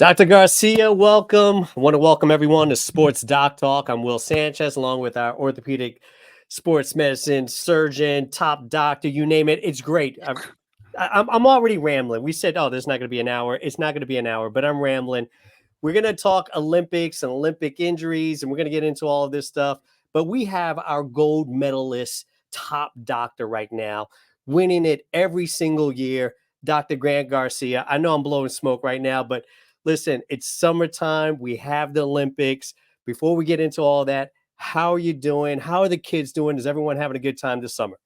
Dr. Garcia, welcome. I want to welcome everyone to Sports Doc Talk. I'm Will Sanchez, along with our orthopedic sports medicine surgeon, top doctor, you name it. It's great. I'm already rambling. We said, oh, there's not going to be an hour. It's not going to be an hour, but I'm rambling. We're going to talk Olympics and Olympic injuries, and we're going to get into all of this stuff. But we have our gold medalist top doctor right now, winning it every single year, Dr. Grant Garcia. I know I'm blowing smoke right now, but listen, it's summertime. We have the Olympics. Before we get into all that, how are you doing? How are the kids doing? Is everyone having a good time this summer?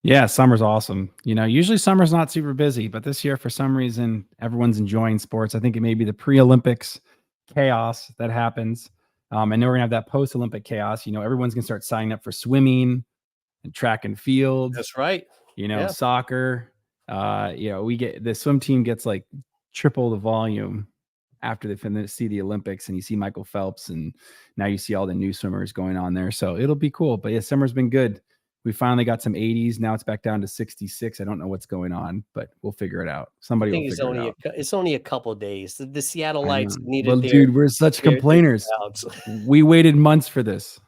Yeah, summer's awesome. Usually summer's not super busy, but this year, for some reason, everyone's enjoying sports. I think it may be the pre-Olympics chaos that happens. And then we're gonna have that post-Olympic chaos. Everyone's gonna start signing up for swimming and track and field, That's right. Yeah. soccer. We get the swim team gets like triple the volume after they finish see the Olympics, and you see Michael Phelps, and now you see all the new swimmers going on there. So it'll be cool. But yeah, summer's been good. We finally got some 80s. Now it's back down to 66. I don't know what's going on, but we'll figure it out. Somebody will figure it out. It's only a couple days. The Seattle I know. Lights needed Well, dude, we're such their complainers. crowds. We waited months for this.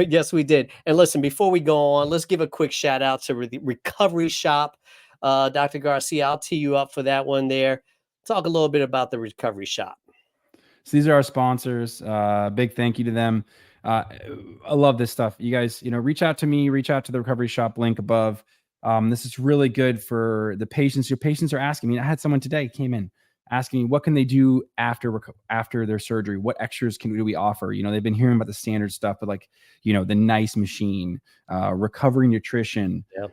Yes, we did. And listen, before we go on, let's give a quick shout out to the Recovery Shop. Dr. Garcia, I'll tee you up for that one there. Talk a little bit about the Recovery Shop. So these are our sponsors. Big thank you to them. I love this stuff. You guys, reach out to me, reach out to the Recovery Shop link above. This is really good for the patients. Your patients are asking me. I had someone today came in asking me, what can they do after their surgery? What extras do we offer? They've been hearing about the standard stuff, but the NICE machine, recovery nutrition, Yep.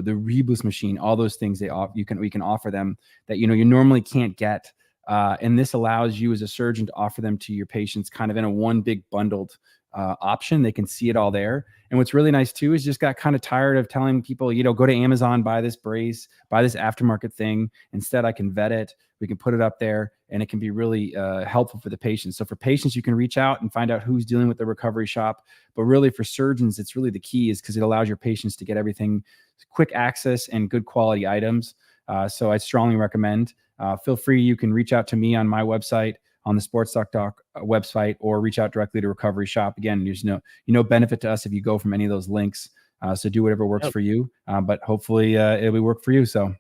The Rebus machine, all those things we can offer them that, you normally can't get. And this allows you as a surgeon to offer them to your patients kind of in a one big bundled option. They can see it all there. And what's really nice too is just got kind of tired of telling people, go to Amazon, buy this brace, buy this aftermarket thing. Instead, I can vet it. We can put it up there, and it can be really helpful for the patients. So for patients, you can reach out and find out who's dealing with the Recovery Shop. But really for surgeons, it's really the key is because it allows your patients to get everything, quick access and good quality items. So I strongly recommend. Feel free. You can reach out to me on my website, on the Sports Doc website, or reach out directly to Recovery Shop. Again, there's no benefit to us if you go from any of those links. So do whatever works for you. But hopefully it'll work for you. So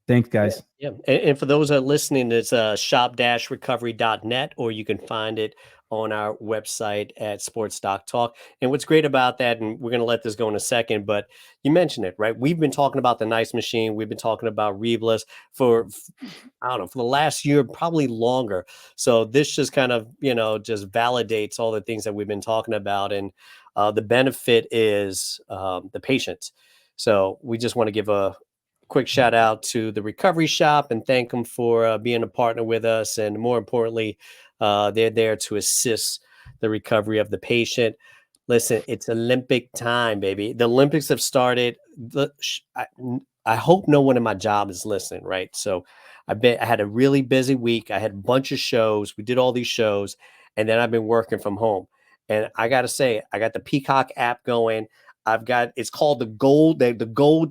thanks, guys. Yeah. And for those that are listening, it's shop-recovery.net, or you can find it on our website at Sports Doc Talk. And what's great about that, and we're going to let this go in a second, but you mentioned it, right? We've been talking about the NICE machine. We've been talking about Rebus for the last year, probably longer. So this just kind of, just validates all the things that we've been talking about. And the benefit is the patients. So we just want to give a quick shout out to the Recovery Shop and thank them for being a partner with us. And more importantly, they're there to assist the recovery of the patient. Listen, it's Olympic time, baby. The Olympics have started. I hope no one in my job is listening, right? So I had a really busy week. I had a bunch of shows. We did all these shows, and then I've been working from home. And I got to say, I got the Peacock app going. It's called the gold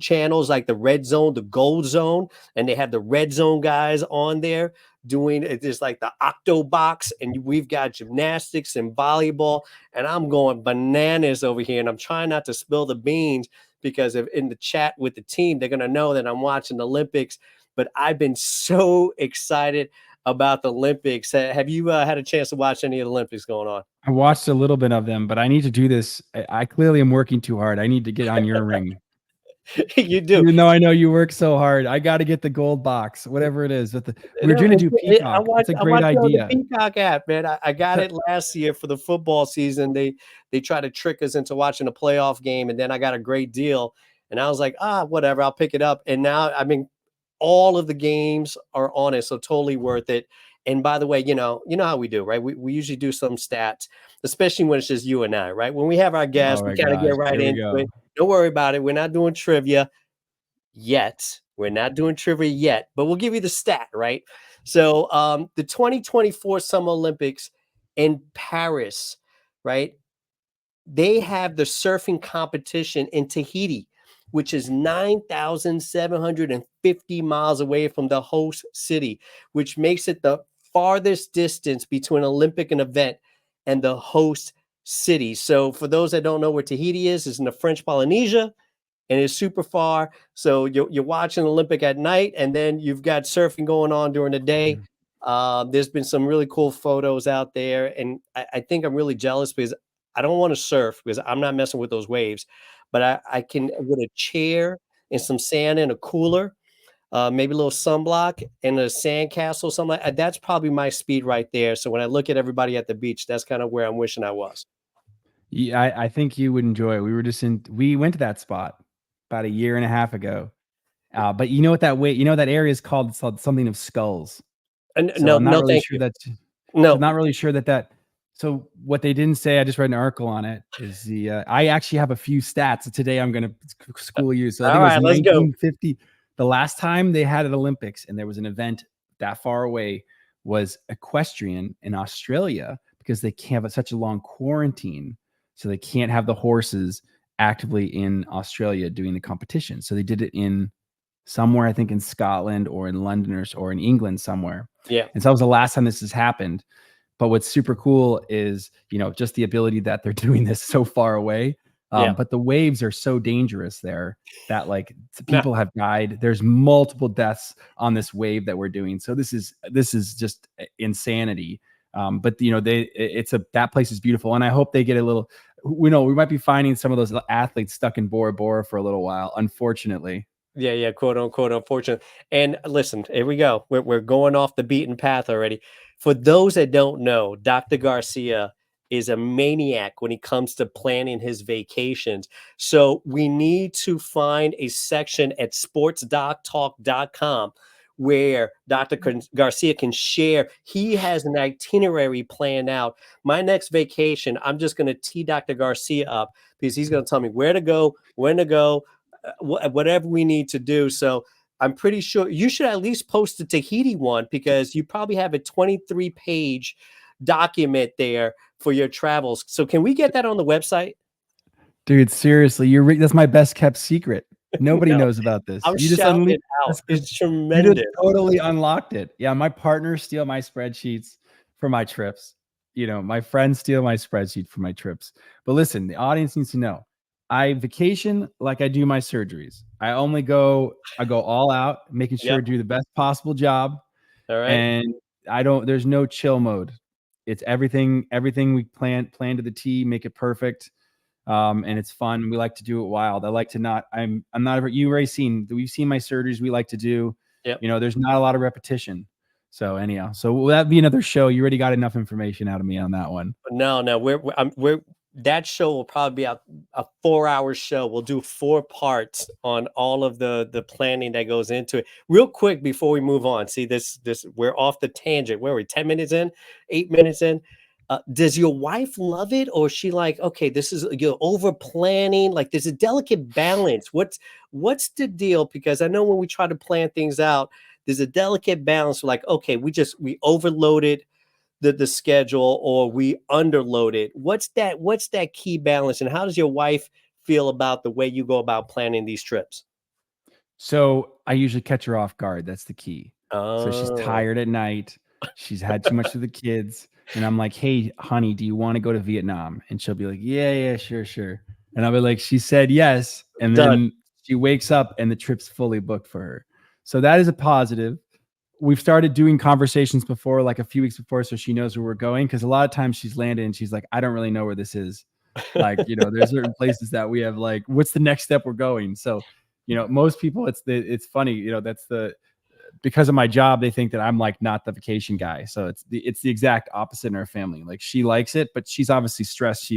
channels, like the red zone, the gold zone. And they have the red zone guys on there doing it. It's like the octo box, and we've got gymnastics and volleyball, and I'm going bananas over here. And I'm trying not to spill the beans because if in the chat with the team, they're going to know that I'm watching the Olympics, but I've been so excited about the Olympics. Have you had a chance to watch any of the Olympics going on? I watched a little bit of them, but I need to do this. I clearly am working too hard. I need to get on your ring. You do. Even though I know you work so hard, I got to get the gold box, whatever it is. But we're going to do Peacock. It's a great idea. The Peacock app, man. I got it last year for the football season. They try to trick us into watching a playoff game, and then I got a great deal, and I was like, whatever, I'll pick it up. And now, all of the games are on it, so totally worth it. And by the way, you know how we do, right? We usually do some stats, especially when it's just you and I, right? When we have our guests, we kind of get right into it. Don't worry about it. We're not doing trivia yet. We're not doing trivia yet, but we'll give you the stat, right? So the 2024 Summer Olympics in Paris, right? They have the surfing competition in Tahiti, which is 9,750 miles away from the host city, which makes it the farthest distance between an Olympic and event and the host city. So for those that don't know where Tahiti is, it's in the French Polynesia and it's super far. So you're watching Olympic at night, and then you've got surfing going on during the day. There's been some really cool photos out there, and I think I'm really jealous because I don't want to surf because I'm not messing with those waves, but I can with a chair and some sand and a cooler, maybe a little sunblock and a sand castle, something like that. That's probably my speed right there. So when I look at everybody at the beach, that's kind of where I'm wishing I was. Yeah, I think you would enjoy it. We went to that spot about a year and a half ago. But you know what that area is called? It's called something of skulls. And So no, I'm not no, really thank sure you. that's so I'm No. not really sure that. So what they didn't say, I just read an article on it, is I actually have a few stats. Today I'm going to school you. So I All think it was right, let's go. 1950. The last time they had an Olympics and there was an event that far away was equestrian in Australia, because they can't have such a long quarantine. So they can't have the horses actively in Australia doing the competition. So they did it in somewhere, I think in Scotland or in London or in England somewhere. Yeah. And so that was the last time this has happened. But what's super cool is, just the ability that they're doing this so far away. Yeah. But the waves are so dangerous there that No. people have died. There's multiple deaths on this wave that we're doing. So this is just insanity. But that place is beautiful. And I hope they get a little, we might be finding some of those athletes stuck in Bora Bora for a little while, unfortunately. Yeah, quote unquote, unfortunate. And listen, here we go. We're going off the beaten path already. For those that don't know, Dr. Garcia is a maniac when it comes to planning his vacations. So we need to find a section at sportsdoctalk.com where Garcia can share. He has an itinerary planned out. My next vacation, I'm just going to tee Dr. Garcia up because he's going to tell me where to go, when to go, whatever we need to do. So I'm pretty sure you should at least post the Tahiti one because you probably have a 23-page document there for your travels. So can we get that on the website? Dude, seriously, that's my best kept secret. Nobody No, knows about this. I'm You just shouting unleashed it out. It's you just tremendous. totally unlocked it. Yeah, my partners steal my spreadsheets for my trips. My friends steal my spreadsheet for my trips. But listen, the audience needs to know. I vacation like I do my surgeries. I go all out, making sure Yep. to do the best possible job. All right. And there's no chill mode. It's everything we plan to the T, make it perfect. And it's fun. We like to do it wild. I like to not. I'm not ever. We've seen my surgeries. We like to do. Yep. There's not a lot of repetition. So anyhow, will that be another show? You already got enough information out of me on that one. No, we're that show will probably be a 4-hour show. We'll do 4 parts on all of the planning that goes into it. Real quick before we move on, see this we're off the tangent. Where are we? 10 minutes in, 8 minutes in. Does your wife love it, or is she like, okay, this is you're over planning? Like, there's a delicate balance. What's the deal? Because I know when we try to plan things out, there's a delicate balance. Like, okay, we overloaded the schedule or we underloaded. What's that key balance, and how does your wife feel about the way you go about planning these trips? So I usually catch her off guard. That's the key. So she's Oh, tired at night. She's had too much with the kids. And I'm like, hey, honey, do you want to go to Vietnam? And she'll be like, yeah, sure. And I'll be like, she said yes. And done. then she wakes up and the trip's fully booked for her. So that is a positive. We've started doing conversations before, like a few weeks before, so she knows where we're going. Because a lot of times she's landed and she's like, I don't really know where this is. Like, there's certain places that we have like, what's the next step we're going? So, most people, it's funny, that's because of my job, they think that I'm like not the vacation guy. So it's the exact opposite in our family. Like, she likes it, but she's obviously stressed.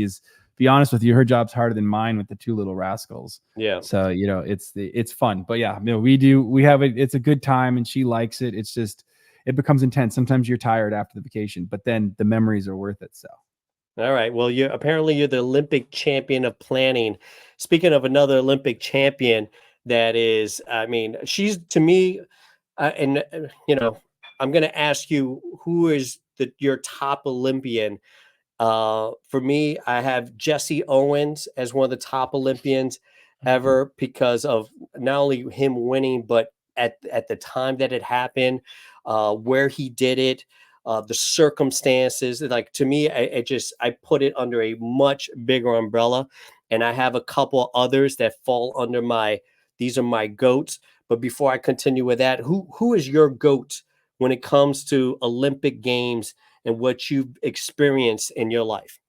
Be honest with you, her job's harder than mine with the 2 little rascals. Yeah. So, it's fun. But yeah, we have it. It's a good time and she likes it. It's just, it becomes intense. Sometimes you're tired after the vacation, but then the memories are worth it. So. All right. Well, you're the Olympic champion of planning. Speaking of another Olympic champion, that is, I mean, she's to me, and I'm going to ask you who is your top Olympian. For me, I have Jesse Owens as one of the top Olympians ever because of not only him winning, but at the time that it happened, where he did it. the circumstances. Like to me, I put it under a much bigger umbrella, and I have a couple others that fall under my. These are my goats. But before I continue with that, who is your goat when it comes to Olympic Games and what you've experienced in your life?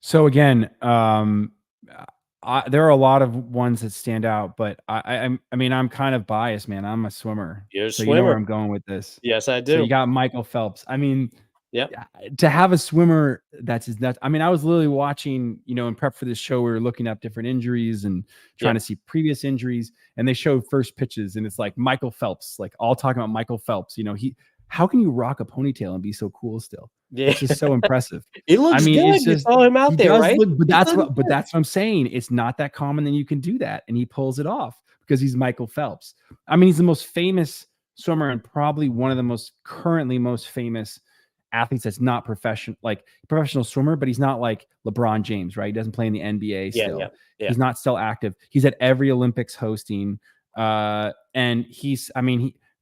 So again, there are a lot of ones that stand out, but I mean, I'm kind of biased, man. I'm a swimmer, You're a so you know where swimmer. I'm going with this. Yes, I So you do. got Michael Phelps. I mean, Yep. yeah, to have a swimmer that's his nuts. I mean, I was literally watching, in prep for this show, we were looking up different injuries and trying Yep. to see previous injuries, and they showed first pitches, and it's like Michael Phelps, like all talking about Michael Phelps. How can you rock a ponytail and be so cool still? Yeah. It's just so impressive. He I looks mean, it's good. You just saw him he out there, does right? look, but He that's looks what good. I'm saying. It's not that common that you can do that, and he pulls it off because he's Michael Phelps. I mean, he's the most famous swimmer and probably one of the most famous athletes that's not professional swimmer, but he's not like LeBron James, right? He doesn't play in the NBA Yeah, yeah, still. yeah. He's not still active. He's at every Olympics hosting. And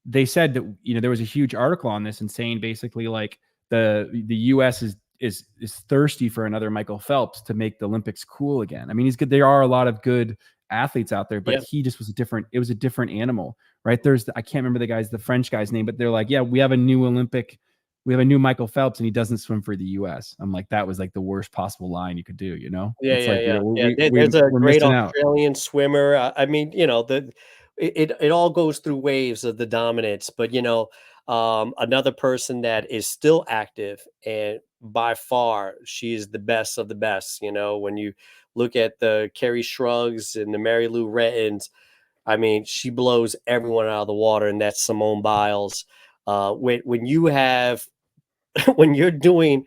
they said that, there was a huge article on this and saying basically like the US is thirsty for another Michael Phelps to make the Olympics cool again. I mean, he's good. There are a lot of good athletes out there, but Yeah. he just was it was a different animal, right? I can't remember the French guy's name, but they're like, yeah, we have a new Michael Phelps and he doesn't swim for the US. I'm like, that was like the worst possible line you could do, Yeah, It's yeah, like, yeah, yeah. There's a we're great missing out. Australian swimmer. I mean, it all goes through waves of the dominance. But another person that is still active and by far she is the best of the best. When you look at the Kerry Shrugs and the Mary Lou Rettons, I mean, she blows everyone out of the water, and that's Simone Biles. When you have when you're doing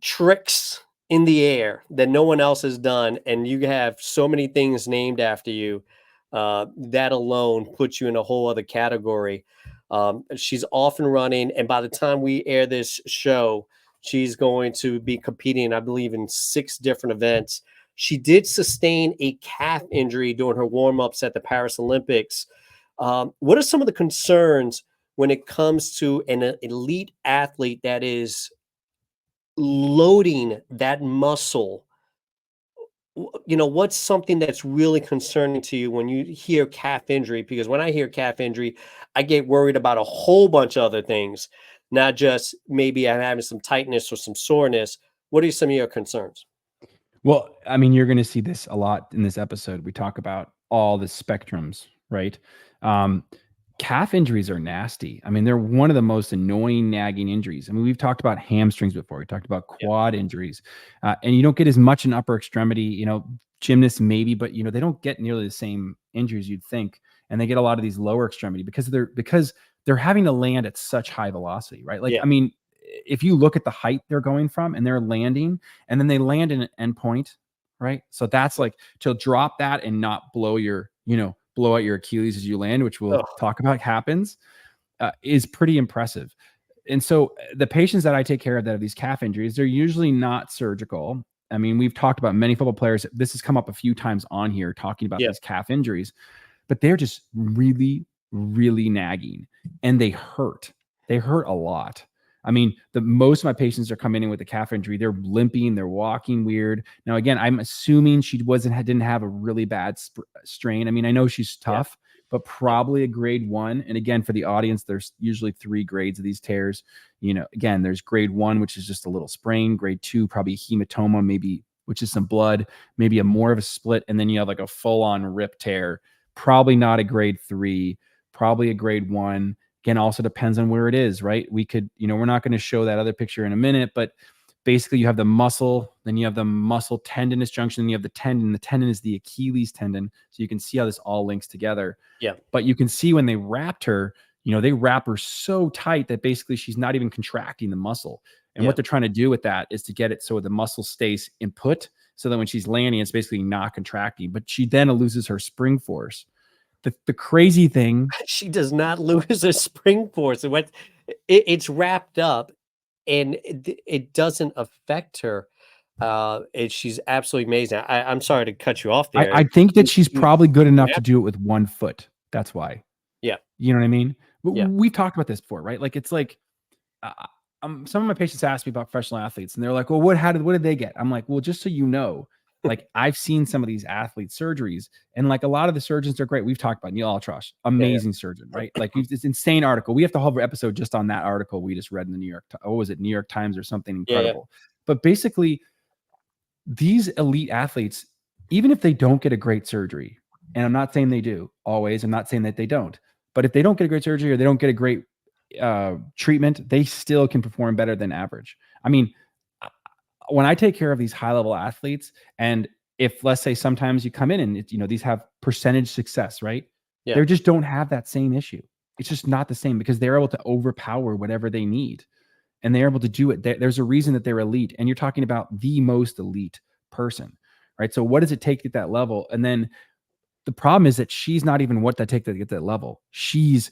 tricks in the air that no one else has done, and you have so many things named after you, that alone puts you in a whole other category. She's off and running, and by the time we air this show, she's going to be competing, I believe, in 6 different events. She did sustain a calf injury during her warm-ups at the Paris Olympics. What are some of the concerns when it comes to an elite athlete that is loading that muscle? What's something that's really concerning to you when you hear calf injury? Because when I hear calf injury, I get worried about a whole bunch of other things, not just maybe I'm having some tightness or some soreness. What are some of your concerns? Well, I mean, you're going to see this a lot in this episode. We talk about all the spectrums, right? Um, Calf injuries are nasty. I mean, they're one of the most annoying, nagging injuries. I mean, we've talked about hamstrings before. We talked about Yeah, quad injuries, and you don't get as much in upper extremity. Gymnasts maybe, but they don't get nearly the same injuries you'd think, and they get a lot of these lower extremity because they're having to land at such high velocity, right? Like, yeah, I mean, if you look at the height they're going from, and they're landing, and then they land in an endpoint, right? So that's like to drop that and not blow out your Achilles as you land, which we'll oh, talk about happens, is pretty impressive. And so the patients that I take care of that have these calf injuries, they're usually not surgical. I mean, we've talked about many football players. This has come up a few times on here talking about yeah, these calf injuries, but they're just really, really nagging and they hurt. They hurt a lot. I mean, the most of my patients are coming in with a calf injury. They're limping, they're walking weird. Now, again, I'm assuming she didn't have a really bad strain. I mean, I know she's yeah, tough, but yeah, probably a grade 1. And again, for the audience, there's usually 3 grades of these tears. Again, there's grade 1, which is just a little sprain. Grade 2, probably hematoma, maybe, which is some blood, maybe a more of a split, and then you have like a full-on rip tear. Probably not a grade 3, probably a grade 1. Again, also depends on where it is, right? We could, we're not going to show that other picture in a minute, but basically you have the muscle, then you have the muscle tendinous junction, and you have the tendon. The tendon is the Achilles tendon. So you can see how this all links together. yeah, But you can see when they wrapped her, they wrap her so tight that basically she's not even contracting the muscle. And yeah. what they're trying to do with that is to get it so the muscle stays in put, so that when she's landing, it's basically not contracting. But she then loses her spring force. The crazy thing, She does not lose her spring force. It's wrapped up, and it doesn't affect her. And she's absolutely amazing. I'm sorry to cut you off there. I think that she's You- probably good enough to Yep. do it with one foot. That's why. Yeah, You know what I mean? yeah, We've talked about this before, right? Like, it's like some of my patients ask me about professional athletes, and they're like, "Well, what did they get?" I'm like, "Well, just so you know, like I've seen some of these athlete surgeries, and like a lot of the surgeons are great. We've talked about Neil Altrosh, Yeah. amazing surgeon, right? Like it's insane article. We have to have an episode just on that article we just read in the New York. What was it, New York Times or something Yeah. incredible? But basically, these elite athletes, even if they don't get a great surgery, and I'm not saying they do always, I'm not saying that they don't, but if they don't get a great surgery or they don't get a great treatment, they still can perform better than average. I mean, when I take care of these high level athletes, and if let's say sometimes you come in and these have percentage success, right? Yeah. They just don't have that same issue. It's just not the same because they're able to overpower whatever they need, and they're able to do it. There's a reason that they're elite, and you're talking about the most elite person, right? So what does it take to get that level? And then the problem is that she's not even what that take to get that level. She's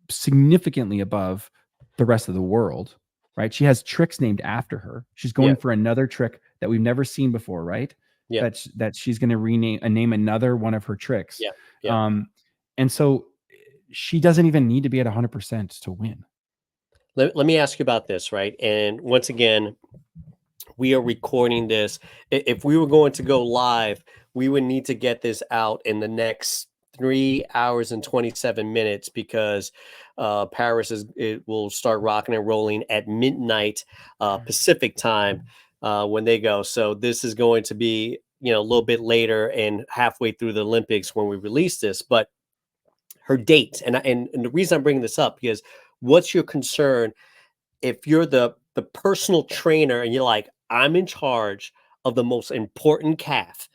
significantly above the rest of the world, right? She has tricks named after her. She's going Yeah. for another trick that we've never seen before, right? Yeah. That she's going to name another one of her tricks. Yeah. Yeah. And so she doesn't even need to be at 100% to win. Let me ask you about this, right? And once again, we are recording this. If we were going to go live, we would need to get this out in the next 3 hours and 27 minutes because Paris it will start rocking and rolling at midnight Pacific time when they go. So this is going to be a little bit later and halfway through the Olympics when we release this. But her date, and the reason I'm bringing this up because what's your concern if you're the personal trainer and you're like, I'm in charge of the most important calf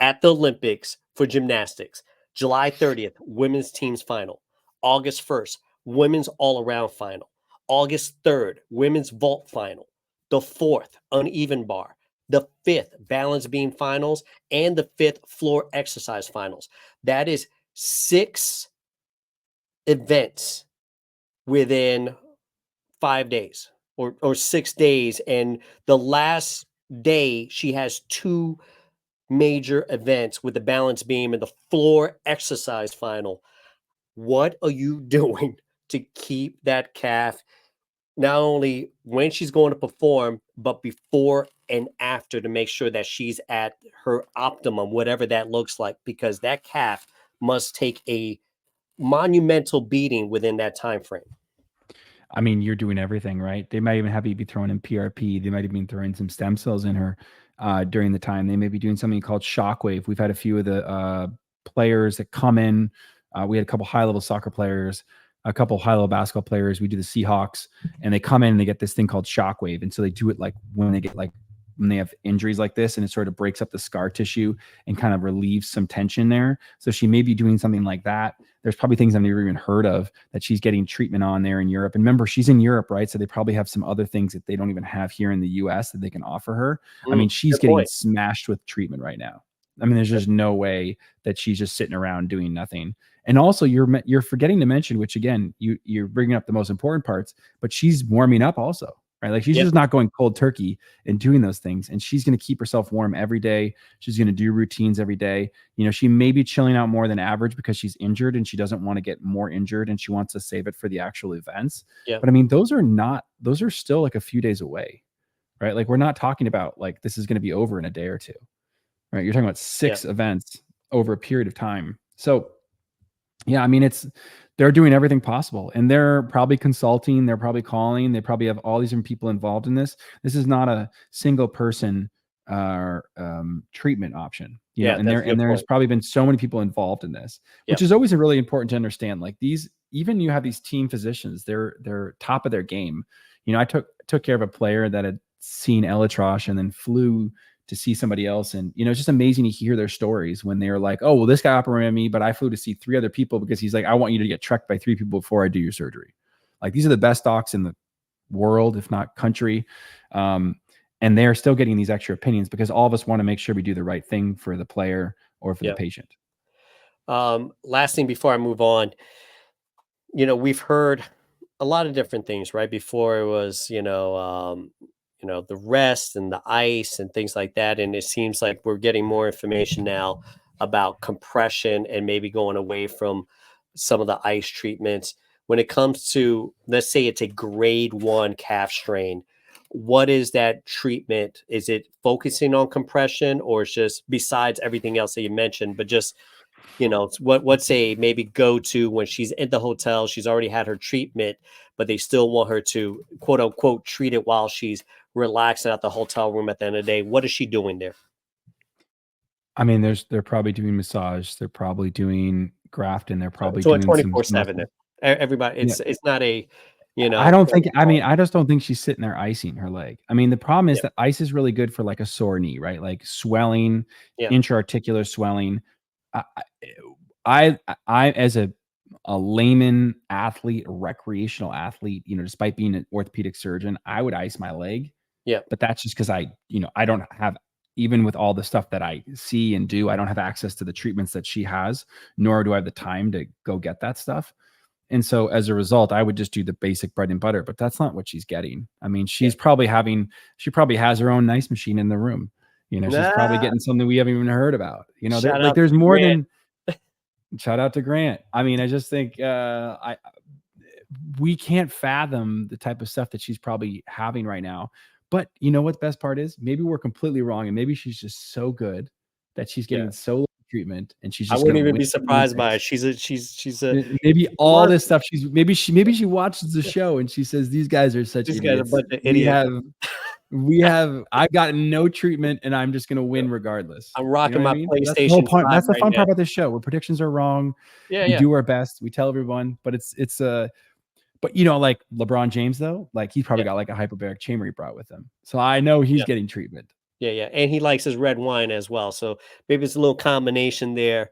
at the Olympics for gymnastics. July 30th, women's teams final. August 1st, women's all around final. August 3rd, women's vault final. The 4th, uneven bar. The 5th, balance beam finals. And the 5th, floor exercise finals. That is 6 events within 5 days or 6 days. And the last day, she has 2 major events with the balance beam and the floor exercise final. What are you doing to keep that calf not only when she's going to perform, but before and after to make sure that she's at her optimum, whatever that looks like, because that calf must take a monumental beating within that time frame. I mean, you're doing everything, right? They might even have you be throwing in PRP. They might have been throwing some stem cells in her during the time. They may be doing something called shockwave. We've had a few of the players that come in. We had a couple high-level soccer players, a couple high-level basketball players. We do the Seahawks, and they come in and they get this thing called shockwave. And so they do it like when they have injuries like this, and it sort of breaks up the scar tissue and kind of relieves some tension there. So she may be doing something like that. There's probably things I've never even heard of that she's getting treatment on there in Europe. And remember, she's in Europe, right? So they probably have some other things that they don't even have here in the US that they can offer her. I mean, she's Good getting point. smashed with treatment right now. I mean, there's just no way that she's just sitting around doing nothing. And also, you're forgetting to mention, which again, you're bringing up the most important parts, but she's warming up also, right? Like she's Yep. just not going cold turkey and doing those things. And she's going to keep herself warm every day. She's going to do routines every day. She may be chilling out more than average because she's injured and she doesn't want to get more injured and she wants to save it for the actual events. Yeah. But I mean, those are still like a few days away, right? Like we're not talking about like this is going to be over in a day or two, right? You're talking about 6 events over a period of time. So yeah, I mean, they're doing everything possible and they're probably consulting, they're probably calling, they probably have all these different people involved in this. This is not a single person treatment option, and there's probably been so many people involved in this, which is always really important to understand. Like even you have these team physicians, they're top of their game. I took care of a player that had seen Elytrosh and then flew to see somebody else. And, it's just amazing to hear their stories when they're like, oh, well, this guy operated on me, but I flew to see 3 other people because he's like, I want you to get checked by 3 people before I do your surgery. Like these are the best docs in the world, if not country. And they're still getting these extra opinions because all of us want to make sure we do the right thing for the player or for the patient. Last thing before I move on, we've heard a lot of different things, right? Before it was, the rest and the ice and things like that. And it seems like we're getting more information now about compression and maybe going away from some of the ice treatments. when it comes to, let's say it's a grade 1 calf strain, what is that treatment? Is it focusing on compression, or it's just besides everything else that you mentioned, but just, what's a maybe go to when she's in the hotel, she's already had her treatment, but they still want her to quote unquote treat it while she's relaxing at the hotel room at the end of the day? What is she doing there? I mean, they're probably doing massage, they're probably doing grafting, they're probably So doing some 24/7 muscle. there. Everybody, Yeah. it's not a, I don't think, I oh, mean, I just don't think she's sitting there icing her leg. I mean, the problem is yeah, that ice is really good for like a sore knee, right? Like swelling, yeah, intra-articular swelling. I, I as a layman athlete, a recreational athlete, despite being an orthopedic surgeon, I would ice my leg, yeah, but that's just because I don't have, even with all the stuff that I see and do, I don't have access to the treatments that she has, nor do I have the time to go get that stuff. And so as a result, I would just do the basic bread and butter, but that's not what she's getting. I mean, yeah. she probably has her own nice machine in the room. She's probably Nah, getting something we haven't even heard about. shout out There's to more Grant. than, shout out to Grant. I mean, I just think we can't fathom the type of stuff that she's probably having right now. But you know what the best part is? Maybe we're completely wrong, and maybe she's just so good that she's Yeah. getting so little treatment, and she's I just wouldn't gonna even win be the surprised by Olympics. it. She's a Maybe all monster. this stuff maybe she watches the show and she says these guys are such These guys are a idiots. bunch of idiots. I've got no treatment and I'm just gonna win regardless. I'm You know rocking what I my mean? That's the whole PlayStation point. 5 That's the right fun now. part about this show where predictions are wrong. Yeah, We yeah, do our best. We tell everyone, but it's but like LeBron James though, like he's probably yeah, got like a hyperbaric chamber he brought with him. So I know he's yeah. getting treatment. Yeah, yeah, and he likes his red wine as well, so maybe it's a little combination there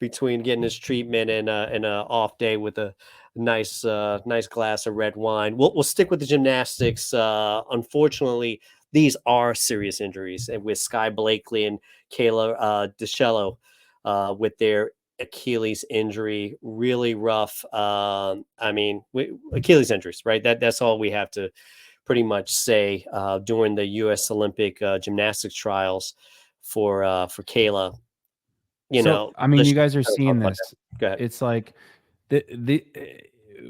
between getting his treatment and a off day with a nice glass of red wine. We'll stick with the gymnastics. Unfortunately, these are serious injuries, and with Skye Blakely and Kayla DiCello with their Achilles injury, really rough. I mean, Achilles injuries, right? That's all we have to pretty much say during the U.S. Olympic gymnastics trials for Kayla. So I mean, Let's you just guys are kind of talk seeing about that. this. Go ahead. It's like the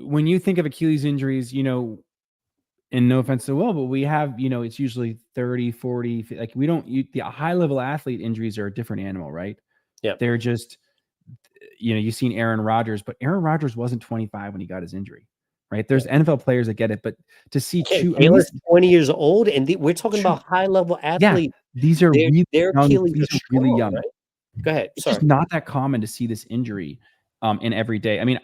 when you think of Achilles injuries, and no offense to Will, but we have, it's usually 30, 40, like we don't, the high level athlete injuries are a different animal, right? Yeah, They're just, you've seen Aaron Rodgers, but Aaron Rodgers wasn't 25 when he got his injury, right? yeah. There's NFL players that get it, but to see I mean, Kayla's 20 years old, and we're talking about high level yeah, athletes. these are really Their young, Achilles these are are really strong, young. right? Go ahead. It's just Sorry. not that common to see this injury in every day. I mean,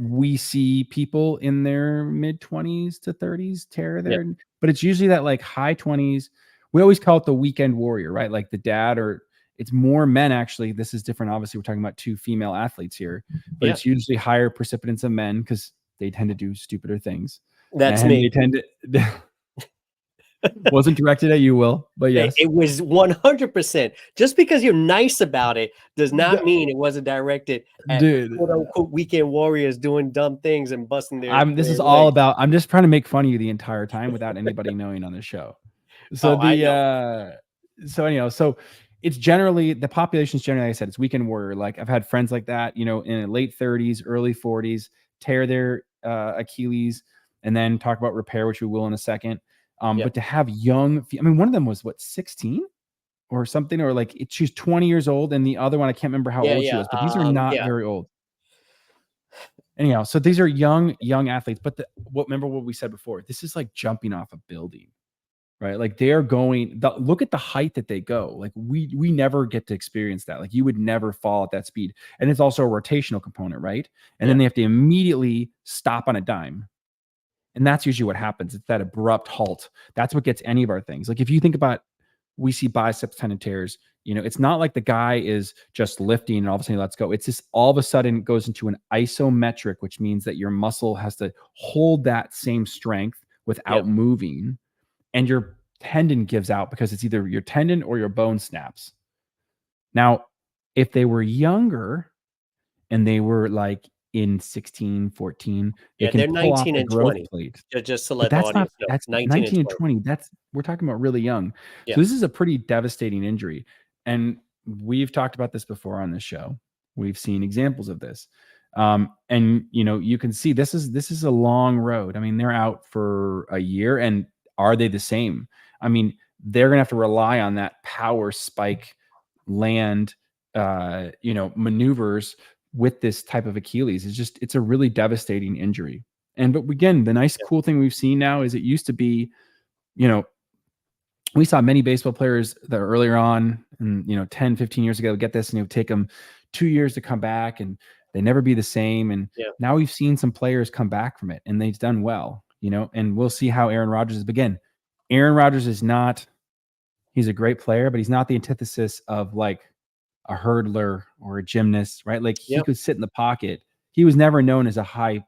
we see people in their mid 20s to 30s tear Yeah, their, but it's usually that like high 20s. We always call it the weekend warrior, right? Like the dad, or it's more men actually. This is different. Obviously, we're talking about two female athletes here, but yeah. it's usually higher precipitance of men because they tend to do stupider things. That's And me. they tend to, wasn't directed at you, Will, but yes. It was 100%. Just because you're nice about it does not mean it wasn't directed at Dude, quote unquote weekend warriors doing dumb things and busting this their is all legs. about, I'm just trying to make fun of you the entire time without anybody knowing on the show. So Oh, I know. so it's generally, the population's generally, like I said, it's weekend warrior. Like I've had friends like that, in late 30s, early 40s, tear their Achilles, and then talk about repair, which we will in a second. Yeah. But to have young, I mean, one of them was what, 16 or something, or like she's 20 years old, and the other one, I can't remember how Yeah, old she yeah. was, but these are not Yeah. very old. Anyhow, so these are young athletes, but remember what we said before, this is like jumping off a building, right? Like they're going, look at the height that they go. Like we never get to experience that. Like you would never fall at that speed. And it's also a rotational component, right? And then Yeah. they have to immediately stop on a dime. And that's usually what happens. It's that abrupt halt. That's what gets any of our things. Like if you think about, we see biceps tendon tears, it's not like the guy is just lifting and all of a sudden he lets go. It's just all of a sudden goes into an isometric, which means that your muscle has to hold that same strength Yeah. without moving. And your tendon gives out because it's either your tendon or your bone snaps. Now, if they were younger and they were like in 16, 14, they Yeah. can They're pull off 19 the and growth 20. plate. Just to But let the that's not, audience know. that's 19 and 19 and 20. 20. We're talking about really young. Yeah. So this is a pretty devastating injury. And we've talked about this before on this show. We've seen examples of this. And you can see this is a long road. I mean, they're out for a year, and are they the same? I mean, they're gonna have to rely on that power spike land, maneuvers with this type of Achilles. It's a really devastating injury. But again, the nice cool thing we've seen now is it used to be, we saw many baseball players that are earlier on, and 10, 15 years ago, get this, and it would take them 2 years to come back, and they never be the same. And now we've seen some players come back from it, and they've done well, and we'll see how Aaron Rodgers is. Again, Aaron Rodgers is not, he's a great player, but he's not the antithesis of like a hurdler or a gymnast, right? Like he could sit in the pocket. He was never known as a high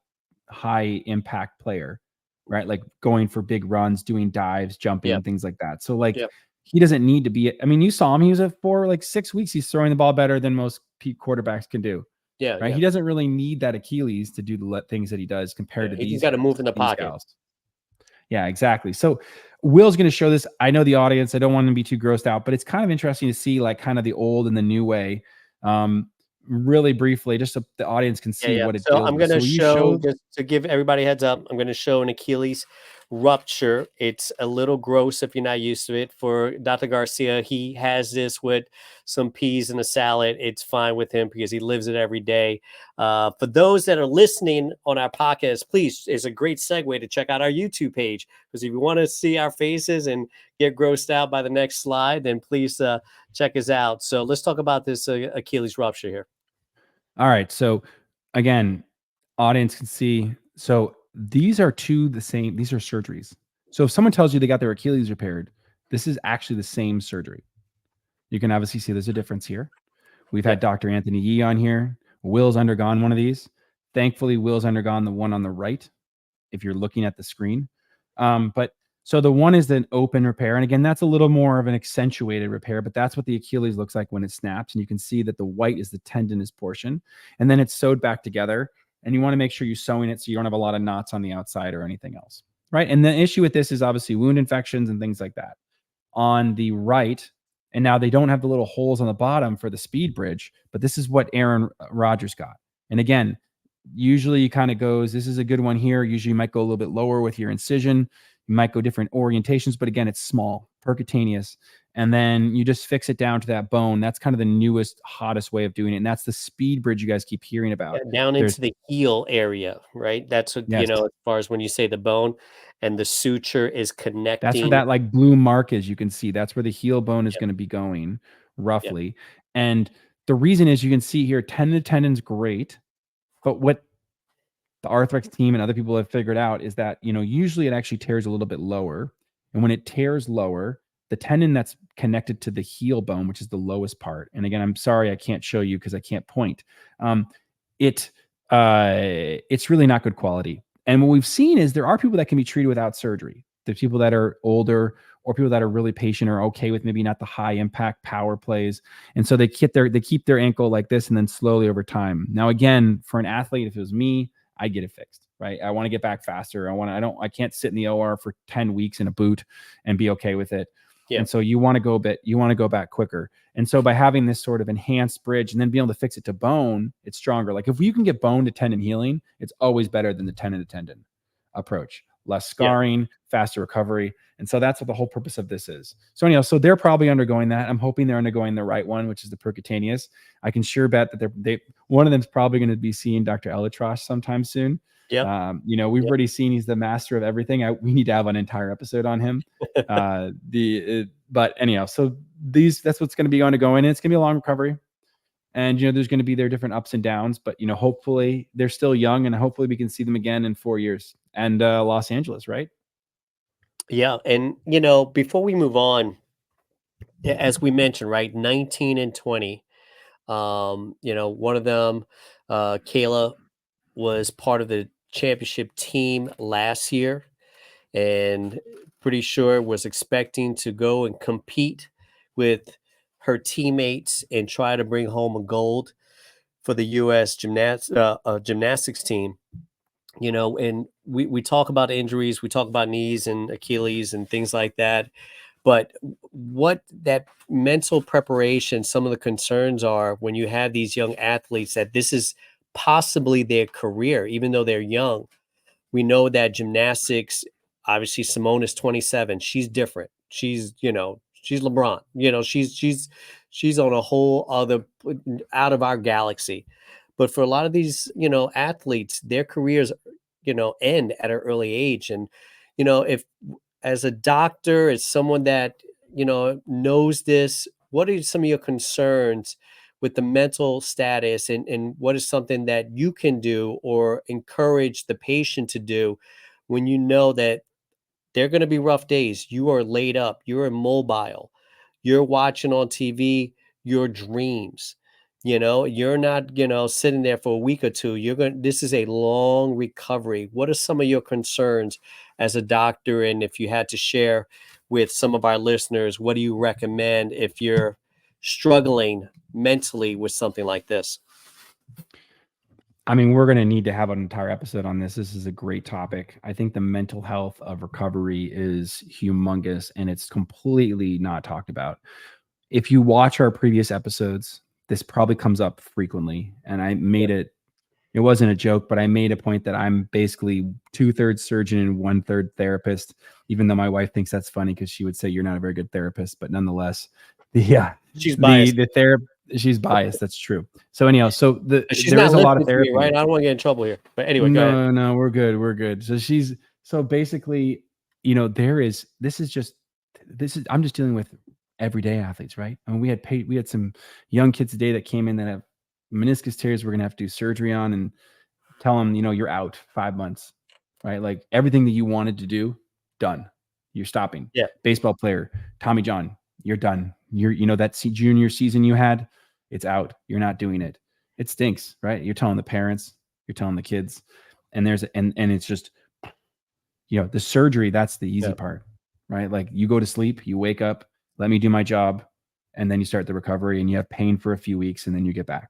impact player, right? Like going for big runs, doing dives, jumping, things like that. So like he doesn't need to be, I mean, you saw him, he was for like 6 weeks. He's throwing the ball better than most peak quarterbacks can do. Right. He doesn't really need that Achilles to do the things that he does compared to these. He's got to move in the pocket. Guys. Yeah, exactly. So Will's going to show this. I know the audience, I don't want them to be too grossed out, but it's kind of interesting to see like kind of the old and the new way. Really briefly, just so the audience can see what it so I'm going to show, just to give everybody a heads up, I'm going to show an Achilles rupture. It's a little gross if you're not used to it. For Dr. Garcia, he has this with some peas in a salad. It's fine with him because he lives it every day. For those that are listening on our podcast, please, it's a great segue to check out our YouTube page, because if you want to see our faces and get grossed out by the next slide, then please check us out. So let's talk about this Achilles rupture here. All right. So again, audience can see. So these are the same. These are surgeries. So if someone tells you they got their Achilles repaired, this is actually the same surgery. You can obviously see there's a difference here. We've had Dr. Anthony Yee on here. Will's undergone one of these. Thankfully, Will's undergone the one on the right, if you're looking at the screen. But so the one is an open repair. And again, that's a little more of an accentuated repair, but that's what the Achilles looks like when it snaps. And you can see that the white is the tendinous portion, and then it's sewed back together. And you want to make sure you're sewing it so you don't have a lot of knots on the outside or anything else, right? And the issue with this is obviously wound infections and things like that. On the right, and now they don't have the little holes on the bottom for the speed bridge, but this is what Aaron Rodgers got. And again, usually it kind of goes, this is a good one here. Usually you might go a little bit lower with your incision. You might go different orientations, but again, it's small, percutaneous. And then you just fix it down to that bone. That's kind of the newest, hottest way of doing it. And that's the speed bridge you guys keep hearing about. Down into the heel area, right? That's what, as far as when you say the bone and the suture is connecting. That's where that like blue mark is. You can see that's where the heel bone is going to be going roughly. And the reason is, you can see here, tendon to tendon's great. But what the Arthrex team and other people have figured out is that, usually it actually tears a little bit lower. And when it tears lower, the tendon that's connected to the heel bone, which is the lowest part. And again, I'm sorry, I can't show you because I can't point. It's really not good quality. And what we've seen is there are people that can be treated without surgery. There's people that are older, or people that are really patient, or okay with maybe not the high impact power plays. And so they keep their ankle like this, and then slowly over time. Now, again, for an athlete, if it was me, I get it fixed, right? I want to get back faster. I can't sit in the OR for 10 weeks in a boot and be okay with it. And so you want to go back quicker. And so by having this sort of enhanced bridge and then being able to fix it to bone, it's stronger. Like if you can get bone to tendon healing, it's always better than the tendon to tendon approach. Less scarring, faster recovery. And so that's what the whole purpose of this is. So anyhow, so they're probably undergoing that. I'm hoping they're undergoing the right one, which is the percutaneous. I can sure bet that one of them is probably going to be seeing Dr. Elitrosh sometime soon. We've already seen he's the master of everything. We need to have an entire episode on him. But anyhow, so that's what's going to be undergoing. And it's going to be a long recovery. And, there's going to be their different ups and downs, but, hopefully they're still young, and hopefully we can see them again in 4 years. And Los Angeles, right? Yeah. And, before we move on, as we mentioned, right, 19 and 20, one of them, Kayla, was part of the championship team last year, and pretty sure was expecting to go and compete with her teammates and try to bring home a gold for the U.S. gymnastics team. And we talk about injuries, we talk about knees and Achilles and things like that. But what that mental preparation, some of the concerns are when you have these young athletes, that this is possibly their career, even though they're young. We know that gymnastics, obviously Simone is 27. She's different. She's, she's LeBron. She's on a whole other out of our galaxy. But for a lot of these, athletes, their careers, end at an early age. And, if as a doctor, as someone that, knows this, what are some of your concerns with the mental status, and what is something that you can do or encourage the patient to do when you know that they're going to be rough days? You are laid up, you're immobile, you're watching on TV your dreams. You're not, sitting there for a week or two. This is a long recovery. What are some of your concerns as a doctor? And if you had to share with some of our listeners, what do you recommend if you're struggling mentally with something like this? I mean, we're going to need to have an entire episode on this. This is a great topic. I think the mental health of recovery is humongous, and it's completely not talked about. If you watch our previous episodes, this probably comes up frequently. And I made it wasn't a joke, but I made a point that I'm basically 2/3 surgeon and 1/3 therapist, even though my wife thinks that's funny because she would say you're not a very good therapist, but nonetheless, she's biased. She's biased. That's true. So anyhow, She's there not is a lot of listening to me, therapy, right? I don't want to get in trouble here. But anyway, go ahead. No, we're good. So basically, I'm just dealing with everyday athletes, right? I mean, we had some young kids today that came in that have meniscus tears we're going to have to do surgery on, and tell them, you're out 5 months, right? Like everything that you wanted to do, done. You're stopping. Yeah. Baseball player, Tommy John, you're done. That junior season you had, it's out. You're not doing it. It stinks, right? You're telling the parents, you're telling the kids, and it's just, the surgery, that's the easy part, right? Like you go to sleep, you wake up, let me do my job, and then you start the recovery, and you have pain for a few weeks, and then you get back.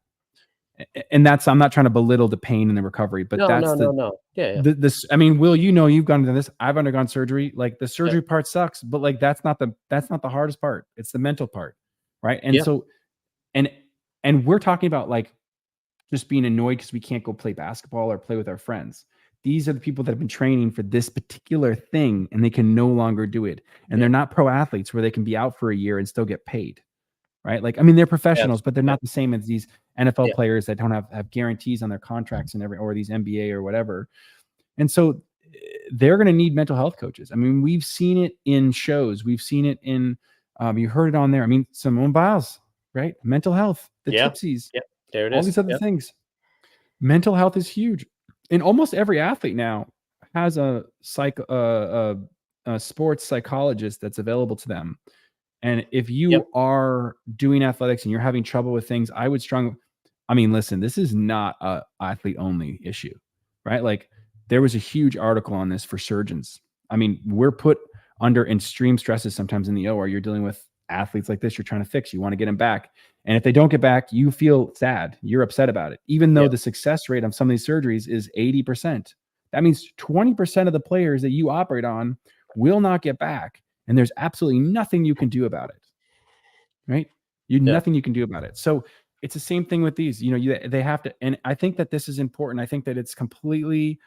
And I'm not trying to belittle the pain and the recovery, but no. Yeah. I mean, Will, you've gone into this. I've undergone surgery. Like the surgery part sucks, but like that's not the hardest part. It's the mental part, right? And so, and we're talking about like just being annoyed because we can't go play basketball or play with our friends. These are the people that have been training for this particular thing, and they can no longer do it. And they're not pro athletes where they can be out for a year and still get paid. Right? Like, I mean, they're professionals, but they're not the same as these NFL players that don't have guarantees on their contracts and or these NBA or whatever. And so they're going to need mental health coaches. I mean, we've seen it in shows. We've seen it in, you heard it on there. I mean, Simone Biles, right? Mental health, the Tipsies, there it all is. these other things. Mental health is huge. And almost every athlete now has a sports psychologist that's available to them. And if you are doing athletics and you're having trouble with things, listen, this is not a athlete only issue, right? Like there was a huge article on this for surgeons. I mean, we're put under extreme stresses sometimes in the OR. You're dealing with athletes like this. You're trying to fix, you want to get them back. And if they don't get back, you feel sad. You're upset about it. Even though the success rate on some of these surgeries is 80%. That means 20% of the players that you operate on will not get back. And there's absolutely nothing you can do about it, right? Nothing you can do about it. So it's the same thing with these, they have to, and I think that this is important. I think that it's completely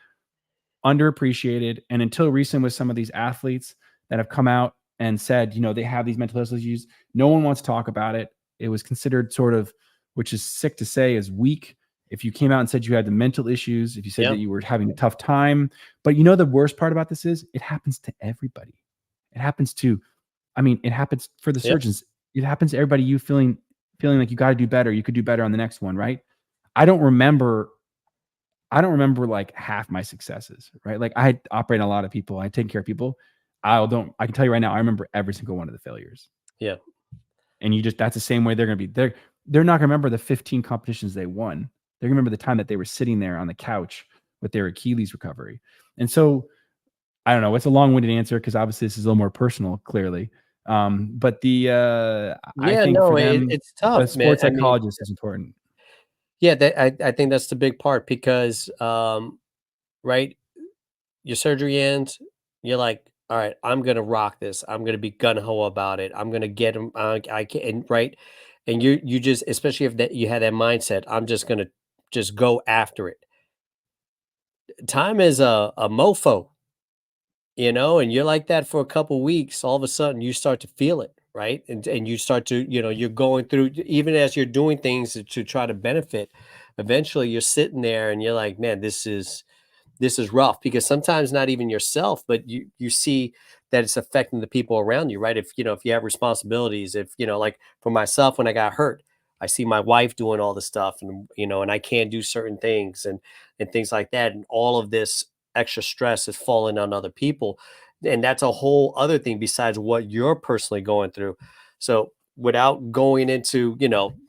underappreciated. And until recent with some of these athletes that have come out and said, they have these mental health issues, no one wants to talk about it. It was considered sort of, which is sick to say, is weak. If you came out and said you had the mental issues, if you said that you were having a tough time, but the worst part about this is it happens to everybody. It happens for the surgeons. It happens to everybody. You feeling like you got to do better. You could do better on the next one, right? I don't remember like half my successes, right? Like I operate on a lot of people. I take care of people. I can tell you right now, I remember every single one of the failures. Yeah. And that's the same way they're going to be. They're not going to remember the 15 competitions they won. They're going to remember the time that they were sitting there on the couch with their Achilles recovery. And so I don't know. It's a long-winded answer because obviously this is a little more personal, clearly. But I think for them, it's tough. the sports psychologist is important. Yeah, I think that's the big part because, right, your surgery ends, you're like, all right, I'm gonna rock this. I'm gonna be gun ho about it. I'm gonna get him. I can, right, and you just, especially if that you had that mindset, I'm just gonna just go after it. Time is a mofo, and you're like that for a couple weeks. All of a sudden, you start to feel it, right? And you start to, you're going through, even as you're doing things to try to benefit. Eventually, you're sitting there and you're like, man, this is rough, because sometimes not even yourself, but you see that it's affecting the people around you, right? If you have responsibilities, if like for myself, when I got hurt, I see my wife doing all the stuff, and I can't do certain things, and things like that, and all of this extra stress is falling on other people, and that's a whole other thing besides what you're personally going through. So without going into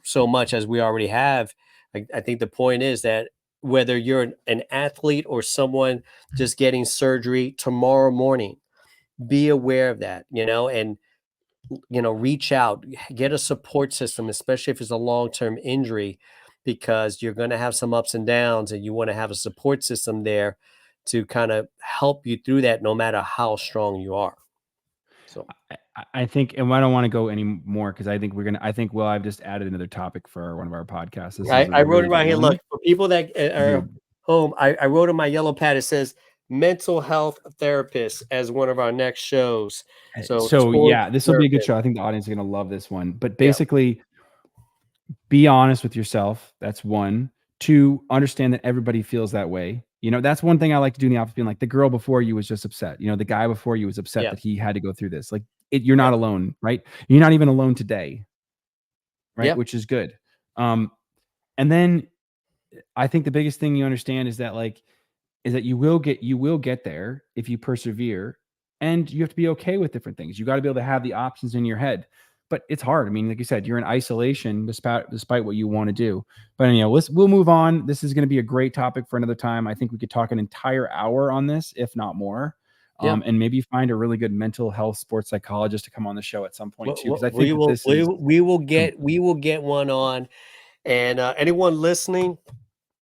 so much as we already have, I think the point is that whether you're an athlete or someone just getting surgery tomorrow morning, be aware of that, and reach out, get a support system, especially if it's a long-term injury, because you're going to have some ups and downs, and you want to have a support system there to kind of help you through that, no matter how strong you are. So I think, and I don't want to go any more because I think I think, well, I've just added another topic for one of our podcasts. This is a I wrote really it good right here. one. Look, for people that are Dude, home, I wrote on my yellow pad, it says mental health therapist as one of our next shows. So so sports yeah, this will be a good therapist. show. I think the audience is going to love this one. But Yeah. basically, be honest with yourself. That's one. Two, understand that everybody feels that way. That's one thing I like to do in the office, being like, the girl before you was just upset. The guy before you was upset Yeah. that he had to go through this. Like, you're not Yeah. alone, right? You're not even alone today, right? Yeah. Which is good. And then I think the biggest thing you understand is that you will get there if you persevere, and you have to be okay with different things. You got to be able to have the options in your head, but it's hard. I mean, like you said, you're in isolation despite what you want to do. But anyhow, we'll move on. This is going to be a great topic for another time. I think we could talk an entire hour on this, if not more. Yeah. And maybe find a really good mental health sports psychologist to come on the show at some point too, because I think We that will this is we will get one on, and anyone listening,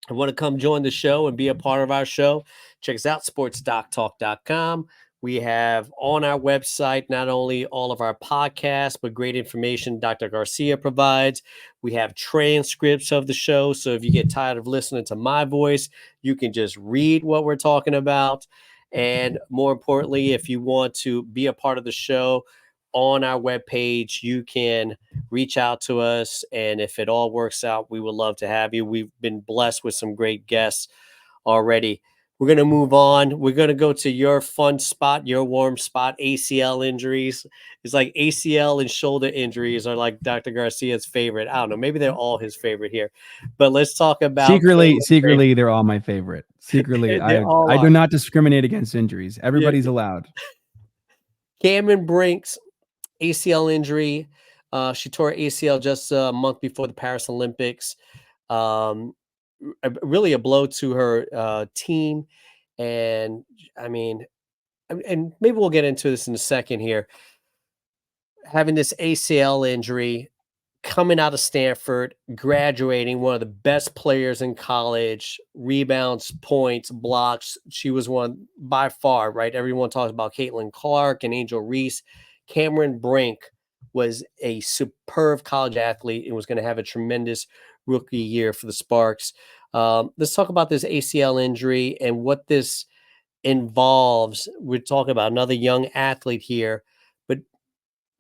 I want to come join the show and be a part of our show, check us out, sportsdoctalk.com. We have on our website not only all of our podcasts, but great information Dr. Garcia provides. We have transcripts of the show. So if you get tired of listening to my voice, you can just read what we're talking about. And more importantly, if you want to be a part of the show, on our webpage, you can reach out to us. And if it all works out, we would love to have you. We've been blessed with some great guests already. We're going to move on. We're going to go to your fun spot, your warm spot, ACL injuries. It's like ACL and shoulder injuries are like Dr. Garcia's favorite. I don't know. Maybe they're all his favorite here. But let's talk about secretly, they're all my favorite. Secretly, They all I are. do not discriminate against injuries. Yeah. Everybody's allowed. Cameron Brink's ACL injury. She tore ACL just a month before the Paris Olympics. Really a blow to her team. And I mean, and maybe we'll get into this in a second here. Having this ACL injury, coming out of Stanford, graduating, one of the best players in college, rebounds, points, blocks. She was one by far, right? Everyone talks about Caitlin Clark and Angel Reese. Cameron Brink was a superb college athlete and was going to have a tremendous rookie year for the Sparks. Let's talk about this ACL injury and what this involves. We're talking about another young athlete here, but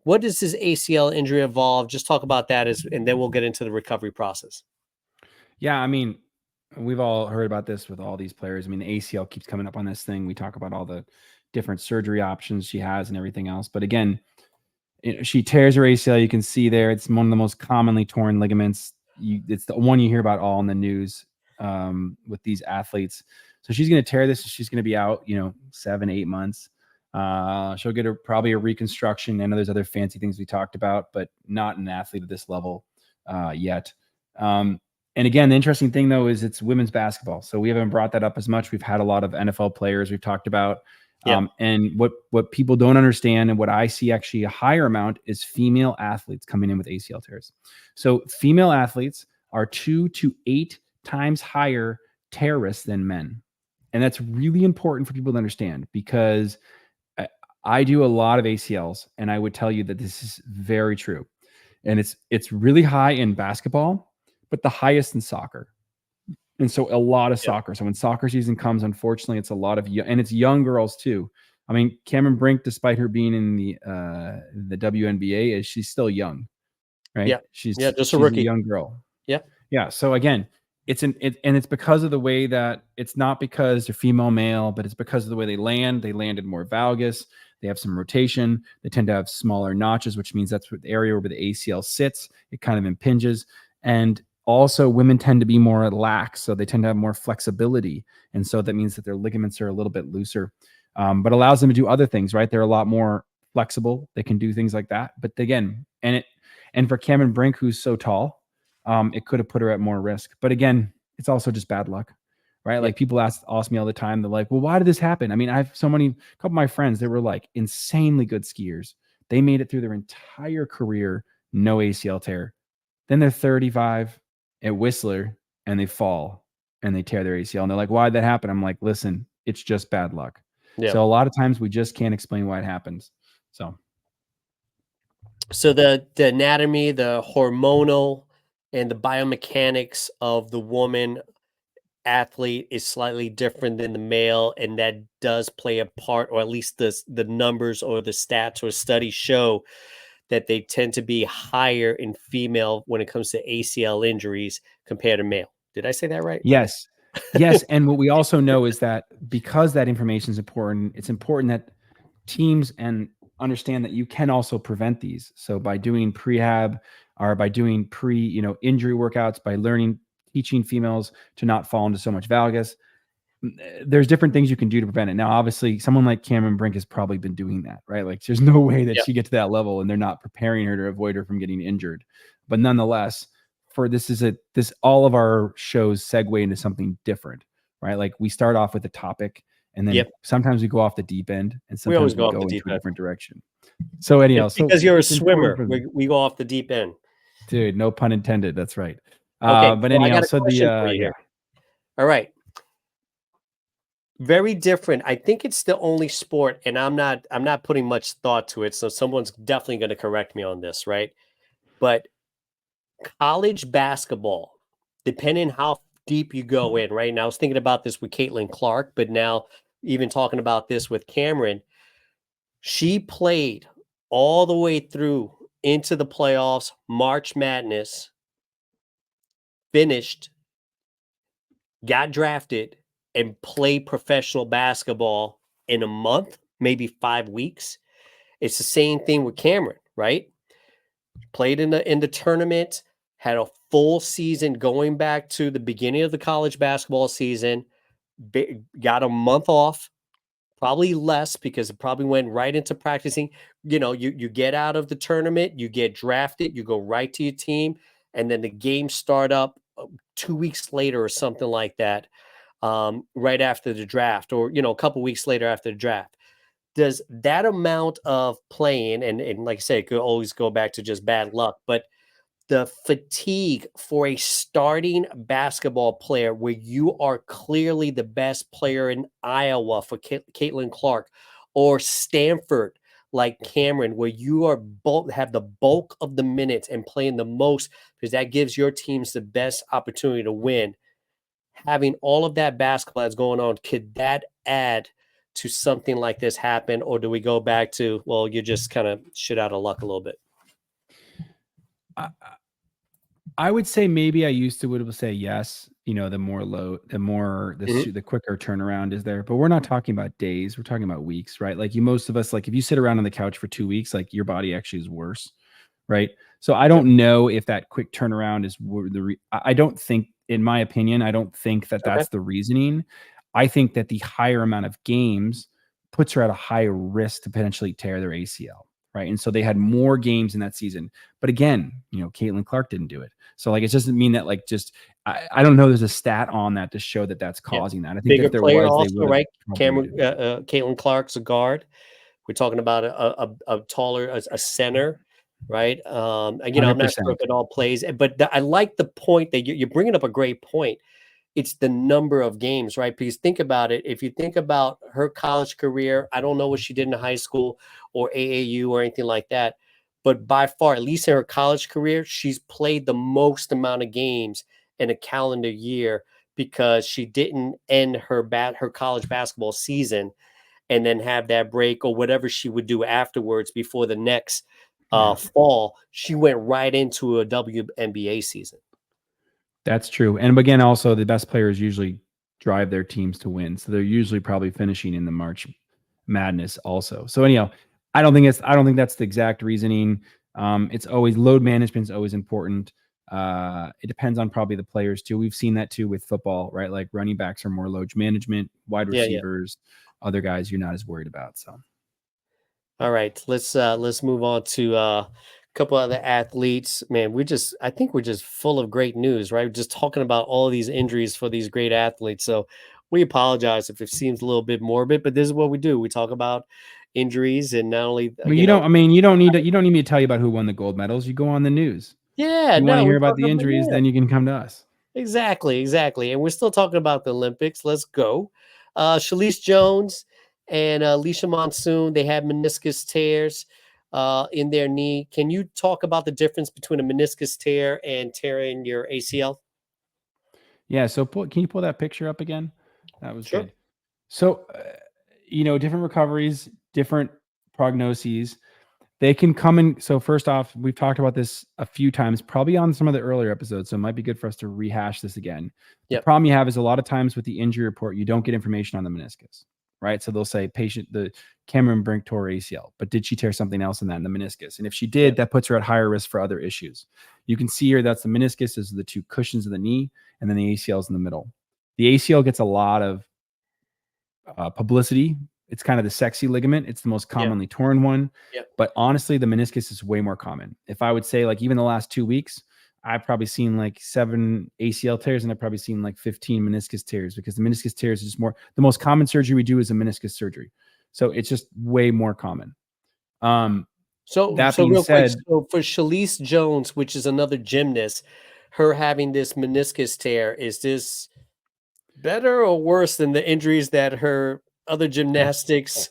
what does this ACL injury involve? Just talk about that, and then we'll get into the recovery process. Yeah, I mean, we've all heard about this with all these players. I mean, the ACL keeps coming up on this thing. We talk about all the different surgery options she has and everything else. But again, she tears her ACL. You can see there, it's one of the most commonly torn ligaments. It's the one you hear about all in the news with these athletes. So she's going to tear this. She's going to be out, 7-8 months. She'll get probably a reconstruction. I know there's other fancy things we talked about, but not an athlete at this level yet. And again, the interesting thing though is it's women's basketball, so we haven't brought that up as much. We've had a lot of NFL players we've talked about, and what people don't understand, and what I see actually a higher amount, is female athletes coming in with ACL tears. So female athletes are 2 to 8 times higher tear risk than men, and that's really important for people to understand, because I do a lot of ACLs, and I would tell you that this is very true. And it's really high in basketball, but the highest in soccer. And so a lot of Yep. soccer. So when soccer season comes, unfortunately, it's a lot of and it's young girls too. I mean, Cameron Brink, despite her being in the WNBA, she's still young, right? Yeah. She's Yeah. Just a she's a rookie. young girl. Yeah. Yeah. So again, and it's because of the way that it's not because they're female male, but it's because of the way they land. They landed more valgus. They have some rotation. They tend to have smaller notches, which means that's what the area where the ACL sits. It kind of impinges. And also women tend to be more lax. So they tend to have more flexibility. And so that means that their ligaments are a little bit looser, but allows them to do other things, right? They're a lot more flexible. They can do things like that. But again, and for Cameron Brink, who's so tall, it could have put her at more risk. But again, it's also just bad luck, right? Yeah. Like people ask me all the time, they're like, well, why did this happen? I mean, I have a couple of my friends that were like insanely good skiers. They made it through their entire career, no ACL tear. Then they're 35 at Whistler and they fall and they tear their ACL. And they're like, why'd that happen? I'm like, listen, it's just bad luck. Yeah. So a lot of times we just can't explain why it happens. So the anatomy, the hormonal, and the biomechanics of the woman athlete is slightly different than the male, and that does play a part, or at least the numbers or the stats or studies show that they tend to be higher in female when it comes to ACL injuries compared to male. Did I say that right? Yes. Yes. And what we also know is that because that information is important, it's important that teams and understand that you can also prevent these. So by doing prehab or by doing injury workouts, by teaching females to not fall into so much valgus, there's different things you can do to prevent it. Now, obviously, someone like Cameron Brink has probably been doing that, right? Like there's no way that Yeah. she gets to that level and they're not preparing her to avoid her from getting injured. But nonetheless, all of our shows segue into something different, right? Like we start off with a topic and then sometimes we go off the deep end and We always sometimes go we off the go deep into a end. different direction. So anyhow, It's because you're a it's important swimmer. for We go off the deep end. dude, no pun intended. That's right. Okay, But so I anyhow, got a so question for you here. All right. Very different. I think it's the only sport, and I'm not putting much thought to it, so someone's definitely going to correct me on this, right? But college basketball, depending how deep you go in, right? And I was thinking about this with Caitlin Clark, but now even talking about this with Cameron, she played all the way through into the playoffs, March Madness, finished, got drafted, and played professional basketball in a month, maybe 5 weeks. It's the same thing with Cameron, right? Played in the tournament, had a full season going back to the beginning of the college basketball season, got a month off, probably less because it probably went right into practicing. You get out of the tournament, you get drafted, you go right to your team, and then the games start up 2 weeks later or something like that, right after the draft, or a couple weeks later after the draft. Does that amount of playing, and like I say, it could always go back to just bad luck, but the fatigue for a starting basketball player where you are clearly the best player in Iowa for Caitlin Clark, or Stanford like Cameron, where you are both have the bulk of the minutes and playing the most because that gives your teams the best opportunity to win. Having all of that basketball that's going on, could that add to something like this happen, or do we go back to, well, you just kind of shit out of luck a little bit? I would say maybe I used to would say yes. The more low, the quicker turnaround is there. But we're not talking about days. We're talking about weeks, right? Like most of us, like if you sit around on the couch for 2 weeks, like your body actually is worse, right? So I don't know if that quick turnaround is I don't think, in my opinion, I don't think that that's the reasoning. I think that the higher amount of games puts her at a higher risk to potentially tear their ACL. Right. And so they had more games in that season. But again, Caitlin Clark didn't do it. So it doesn't mean that I don't know there's a stat on that to show that that's causing that. I think Bigger if there player was, also, they would right? have. Cameron, Caitlin Clark's a guard. We're talking about a taller, a center, right? I'm not sure 100%. if it all plays, but I like the point that you're bringing up a great point. It's the number of games, right? Because think about it. If you think about her college career, I don't know what she did in high school or AAU or anything like that, but by far, at least in her college career, she's played the most amount of games in a calendar year because she didn't end her college basketball season and then have that break or whatever she would do afterwards before the next fall. She went right into a WNBA season. That's true. And again, also the best players usually drive their teams to win. So they're usually probably finishing in the March Madness also. So anyhow, I don't think that's the exact reasoning. It's always load management is always important. It depends on probably the players too. We've seen that too with football, right? Like running backs are more load management, wide receivers, other guys you're not as worried about. So all right, let's move on to a couple other athletes. Man, I think we're just full of great news, right? Just talking about all these injuries for these great athletes. So we apologize if it seems a little bit morbid, but this is what we do. We talk about injuries and not only well, you don't need me to tell you about who won the gold medals. You go on the news. yeah, You want to no, we hear about talk the about injuries, then you can come to us. exactly. And we're still talking about the Olympics. Let's go. Shilese Jones and Alicia Monson, they had meniscus tears in their knee. Can you talk about the difference between a meniscus tear and tearing your ACL? Yeah. So can you pull that picture up again? That was Sure. good. So, different recoveries, different prognoses. They can come in. So first off, we've talked about this a few times, probably on some of the earlier episodes. So it might be good for us to rehash this again. The Yep. problem you have is a lot of times with the injury report, you don't get information on the meniscus, right? So they'll say the Cameron Brink tore ACL, but did she tear something else in the meniscus? And if she did, that puts her at higher risk for other issues. You can see here that's the meniscus is the two cushions of the knee, and then the ACL is in the middle. The ACL gets a lot of publicity. It's kind of the sexy ligament. It's the most commonly torn one. Yep. But honestly, the meniscus is way more common. If I would say, like, even the last 2 weeks, I've probably seen like 7 ACL tears and I've probably seen like 15 meniscus tears, because the meniscus tears is just more, the most common surgery we do is a meniscus surgery. So it's just way more common. So real quick, so for Shilese Jones, which is another gymnast, her having this meniscus tear, is this better or worse than the injuries that her other gymnastics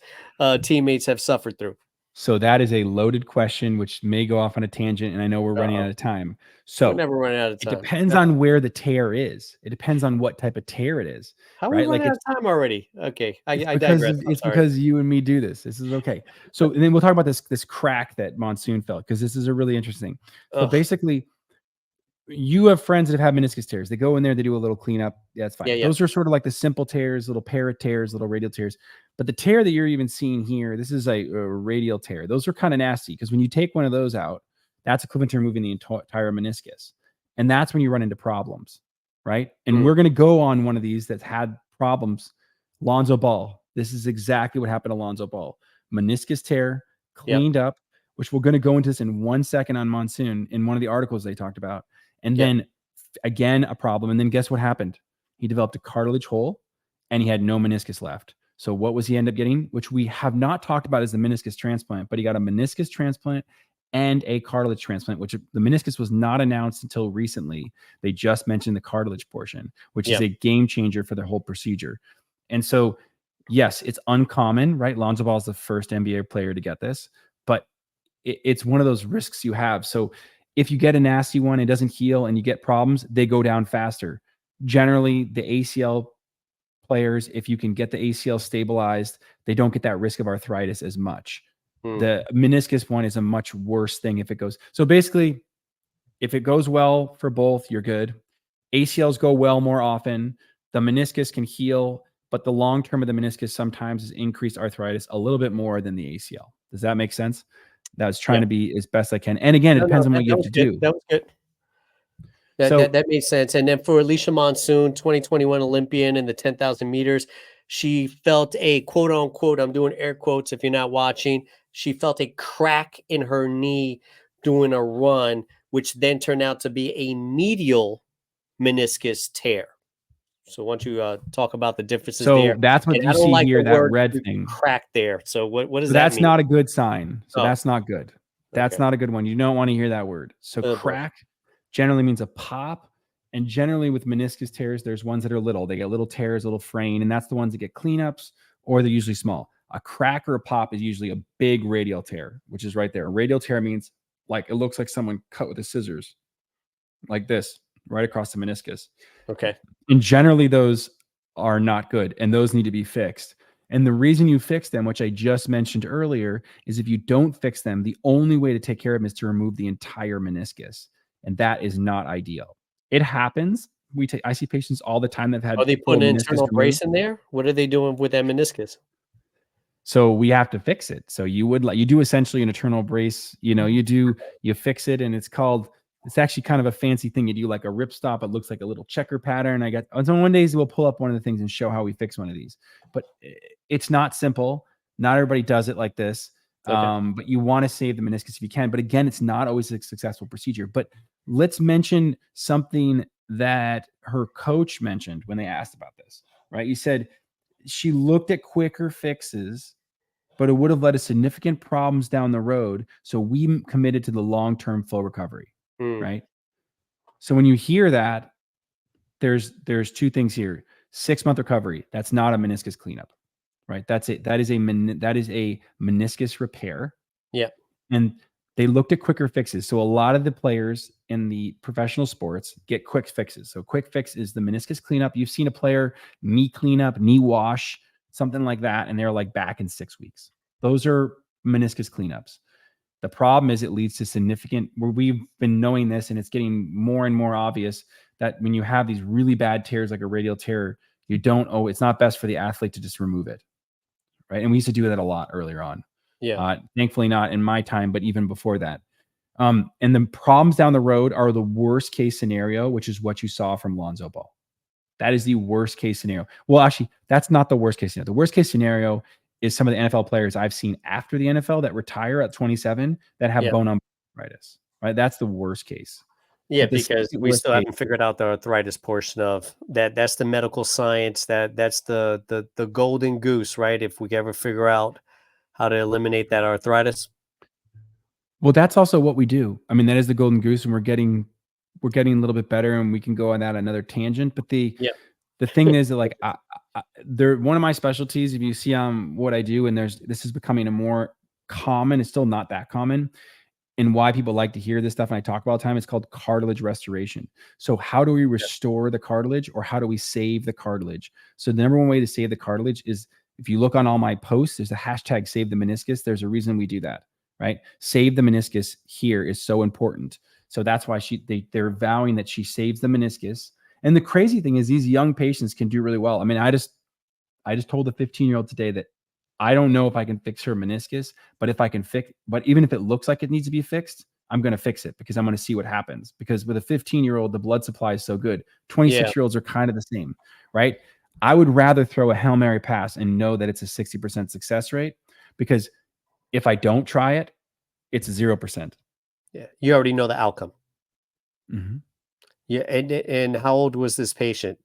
teammates have suffered through? So that is a loaded question, which may go off on a tangent, and I know we're running out of time. So we're never running out of time. It depends on where the tear is. It depends on what type of tear it is. How are right? we running out of time already? Okay, I because digress. it's because you and me do this. This is okay. So and then we'll talk about this crack that Monson felt, because this is a really interesting. So basically, you have friends that have had meniscus tears. They go in there, they do a little cleanup. Yeah, that's fine. Those are sort of like the simple tears, little para tears, little radial tears. But the tear that you're even seeing here, this is a radial tear. Those are kind of nasty, because when you take one of those out, that's equivalent to removing the entire meniscus. And that's when you run into problems, right? And we're going to go on one of these that's had problems. Lonzo Ball. This is exactly what happened to Lonzo Ball. Meniscus tear, cleaned up, which we're going to go into this in 1 second on Monson in one of the articles they talked about. And then again, a problem. And then guess what happened? He developed a cartilage hole and he had no meniscus left. So what was he end up getting? Which we have not talked about as the meniscus transplant, but he got a meniscus transplant and a cartilage transplant, which the meniscus was not announced until recently. They just mentioned the cartilage portion, which is a game changer for the whole procedure. And so, yes, it's uncommon, right? Lonzo Ball is the first NBA player to get this, but it's one of those risks you have. So if you get a nasty one, it doesn't heal and you get problems, they go down faster. Generally, the ACL players, if you can get the ACL stabilized, they don't get that risk of arthritis as much. The meniscus one is a much worse thing if it goes. So basically, if it goes well for both, you're good. ACLs go well more often. The meniscus can heal, but the long term of the meniscus sometimes is increased arthritis a little bit more than the ACL. Does that make sense? That was trying to be as best I can. And again, it depends on what you have to do. That was good. That made sense. And then for Alicia Monson, 2021 Olympian in the 10,000 meters, she felt a quote unquote, I'm doing air quotes if you're not watching, she felt a crack in her knee doing a run, which then turned out to be a medial meniscus tear. So why don't you talk about the differences there? So that's what And you I don't see like here, the that word red thing. crack there. So what does So that that's mean? not a good sign. So Oh. that's not good. That's not a good one. You don't want to hear that word. So crack generally means a pop. And generally with meniscus tears, there's ones that are little. They get little tears, little fraying, and that's the ones that get cleanups, or they're usually small. A crack or a pop is usually a big radial tear, which is right there. A radial tear means like it looks like someone cut with the scissors, like this. right across the meniscus. Okay. And generally those are not good and those need to be fixed. And the reason you fix them, which I just mentioned earlier, is if you don't fix them, the only way to take care of them is to remove the entire meniscus. And that is not ideal. It happens. I see patients all the time that have Are had they full putting an meniscus internal removed. brace in there? What are they doing with that meniscus? So we have to fix it. So you do essentially an internal brace, you fix it, and it's actually kind of a fancy thing. You do like a rip stop. It looks like a little checker pattern. So one days we'll pull up one of the things and show how we fix one of these, but it's not simple. Not everybody does it like this. Okay. But you want to save the meniscus if you can. But again, it's not always a successful procedure. But let's mention something that her coach mentioned when they asked about this, right? You said she looked at quicker fixes, but it would have led to significant problems down the road. So we committed to the long-term full recovery, Mm. right? So when you hear that, there's two things here. 6-month recovery. That's not a meniscus cleanup, right? That's it. That is a meniscus repair. Yeah. And they looked at quicker fixes. So a lot of the players in the professional sports get quick fixes. So quick fix is the meniscus cleanup. You've seen a player knee cleanup, knee wash, something like that, and they're like back in 6 weeks. Those are meniscus cleanups. The problem is it leads to significant, where we've been knowing this, and it's getting more and more obvious that when you have these really bad tears, like a radial tear, it's not best for the athlete to just remove it, right? And we used to do that a lot earlier on. Yeah. Thankfully not in my time, but even before that. And the problems down the road are the worst case scenario, which is what you saw from Lonzo Ball. That is the worst case scenario. Well, actually, that's not the worst case scenario. The worst case scenario is some of the NFL players I've seen after the NFL that retire at 27 that have Yeah. bone arthritis, right? That's the worst case. Yeah, But the because second we worst still case, haven't figured out the arthritis portion of that. That's the medical science. That's the golden goose, right? If we ever figure out how to eliminate that arthritis. well, that's also what we do. I mean, that is the golden goose, and we're getting a little bit better, and we can go on that another tangent. But Yeah. the thing is that, like, they're one of my specialties. If you see what I do, and this is becoming a more common, it's still not that common, and why people like to hear this stuff and I talk about all the time, it's called cartilage restoration. So how do we restore the cartilage, or how do we save the cartilage? So the number one way to save the cartilage is, if you look on all my posts, there's a hashtag save the meniscus. There's a reason we do that, right? Save the meniscus here is so important. So that's why they're vowing that she saves the meniscus. And the crazy thing is, these young patients can do really well. I mean, I just told a 15-year-old today that I don't know if I can fix her meniscus, but even if it looks like it needs to be fixed, I'm going to fix it, because I'm going to see what happens. Because with a 15-year-old, the blood supply is so good. 26-year-olds are kind of the same, right? I would rather throw a Hail Mary pass and know that it's a 60% success rate, because if I don't try it, it's 0%. Yeah. You already know the outcome. Mm-hmm. Yeah. And how old was this patient?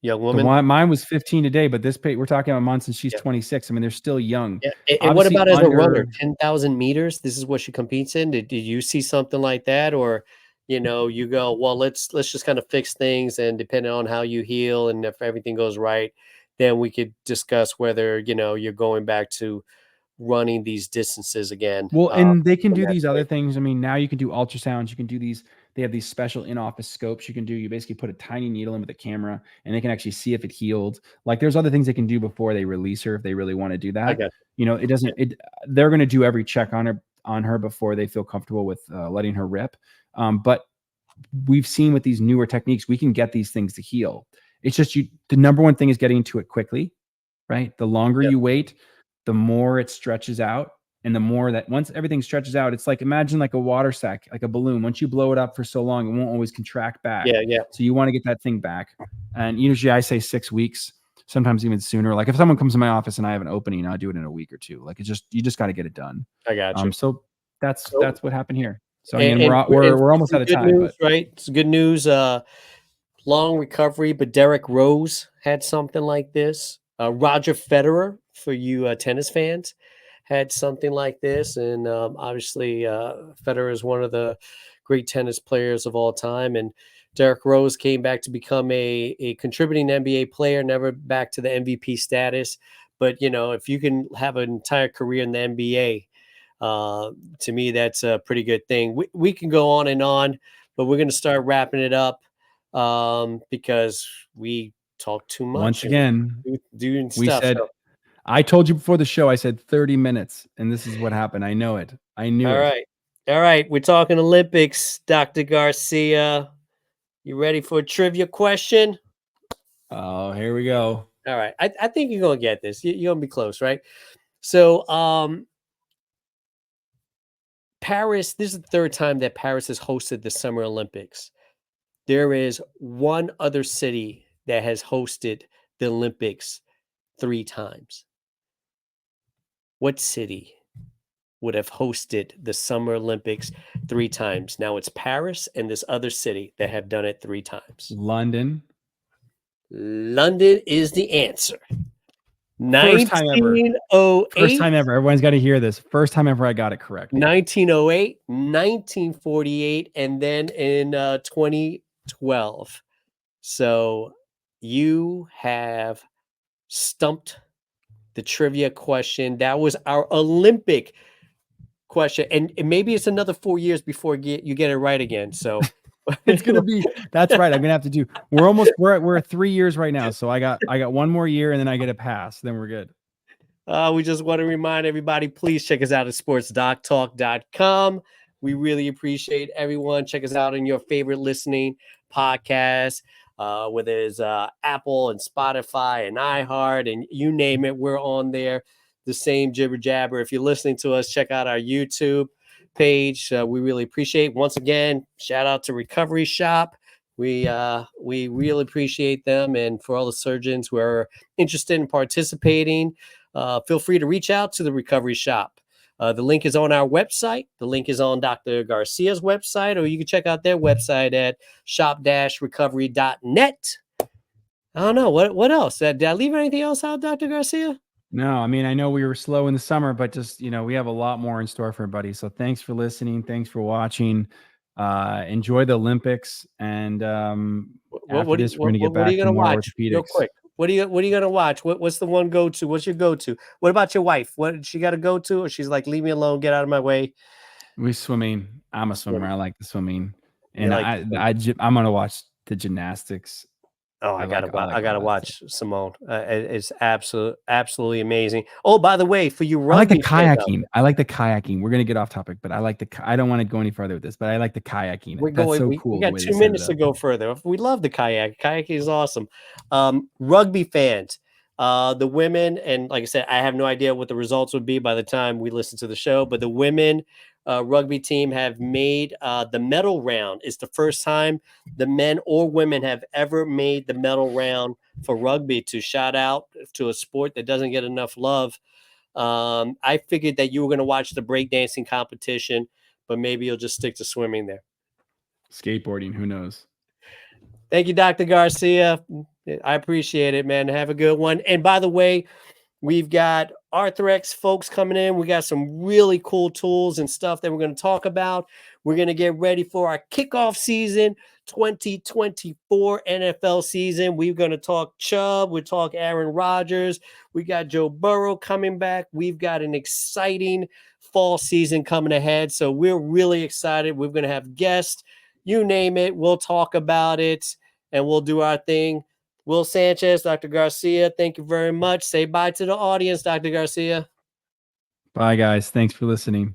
Young woman? Mine was 15 today, but we're talking about Monson. She's Yeah. 26. I mean, they're still young. Yeah. And what about as a runner? 10,000 meters. This is what she competes in. Did you see something like that, or you go, well, let's just kind of fix things, and depending on how you heal and if everything goes right, then we could discuss whether you're going back to running these distances again. Well, and they can from do that these other point. things. I mean, now you can do ultrasounds. You can do these. They have these special in-office scopes you can do. You basically put a tiny needle in with a camera, and they can actually see if it healed. Like, there's other things they can do before they release her if they really want to do I that. got It doesn't. They're going to do every check on her before they feel comfortable with letting her rip. But we've seen with these newer techniques, we can get these things to heal. It's just the number one thing is getting to it quickly, right? The longer you wait, the more it stretches out. And the more that, once everything stretches out, it's like, imagine like a water sack, like a balloon. Once you blow it up for so long, it won't always contract back. Yeah. So you want to get that thing back. And usually I say 6 weeks, sometimes even sooner. Like, if someone comes to my office and I have an opening, I'll do it in a week or two. Like, you just got to get it done. I got you. So that's what happened here. So And, again, we're almost some out of good time, news, but right? It's good news. Long recovery, but Derrick Rose had something like this. Roger Federer, for you tennis fans, had something like this. And obviously, Federer is one of the great tennis players of all time. And Derrick Rose came back to become a contributing NBA player, never back to the MVP status. But, if you can have an entire career in the NBA, to me, that's a pretty good thing. We can go on and on, but we're going to start wrapping it up because we talk too much. Once again, doing we stuff. said, I told you before the show, I said 30 minutes, and this is what happened. I know it. I knew it. All right. We're talking Olympics, Dr. Garcia. You ready for a trivia question? Oh, here we go. All right. I think you're going to get this. You're going to be close, right? So, Paris, this is the third time that Paris has hosted the Summer Olympics. There is one other city that has hosted the Olympics 3 times. What city would have hosted the Summer Olympics 3 times? Now it's Paris and this other city that have done it 3 times. London. London is the answer. First time ever. 1908. First time ever. Everyone's got to hear this. First time ever I got it correct. 1908, 1948, and then in 2012. So you have stumped the trivia question. That was our Olympic question. And maybe it's another 4 years before you get it right again. So it's gonna be, that's right. I'm gonna have to do, we're at 3 years right now. So I got 1 more year and then I get a pass. Then we're good. We just want to remind everybody, please check us out at sportsdoctalk.com. We really appreciate everyone. Check us out on your favorite listening podcast, whether it's Apple and Spotify and iHeart and you name it, we're on there. The same jibber jabber. If you're listening to us, check out our YouTube page. We really appreciate. Once again, shout out to Recovery Shop. We really appreciate them, and for all the surgeons who are interested in participating, feel free to reach out to the Recovery Shop. The link is on our website. The link is on Dr. Garcia's website, or you can check out their website at shop-recovery.net. I don't know. What else? Did I leave anything else out, Dr. Garcia? No, I mean, I know we were slow in the summer, but just, we have a lot more in store for everybody. So thanks for listening. Thanks for watching. Enjoy the Olympics. And after this, we're going to get back to more orthopedics. Real quick. What are you going to watch? What's the one go-to? What's your go-to? What about your wife? What she got to go to? Or she's like, leave me alone, get out of my way? We swimming. I'm a swimmer. I like the swimming. And I'm going to watch the gymnastics. Oh, I gotta watch Simone. It's absolutely amazing. Oh, by the way, for you rugby, I like the kayaking. I like the kayaking. We're gonna get off topic, but I like I don't want to go any further with this, but I like the kayaking. That's so cool. We got 2 minutes to go further. We love the kayak. Kayaking is awesome. Rugby fans, the women, and like I said, I have no idea what the results would be by the time we listen to the show, but the women rugby team have made the medal round. It's the first time the men or women have ever made the medal round for rugby. To shout out to a sport that doesn't get enough love. I figured that you were going to watch the breakdancing competition, but maybe you'll just stick to swimming there. Skateboarding, who knows? Thank you, Dr. Garcia. I appreciate it, man. Have a good one. And by the way, we've got Arthrex folks coming in. We got some really cool tools and stuff that we're going to talk about. We're going to get ready for our kickoff season, 2024 NFL season. We're going to talk Chubb. We'll talk Aaron Rodgers. We got Joe Burrow coming back. We've got an exciting fall season coming ahead. So we're really excited. We're going to have guests. You name it. We'll talk about it and we'll do our thing. Will Sanchez, Dr. Garcia, thank you very much. Say bye to the audience, Dr. Garcia. Bye, guys. Thanks for listening.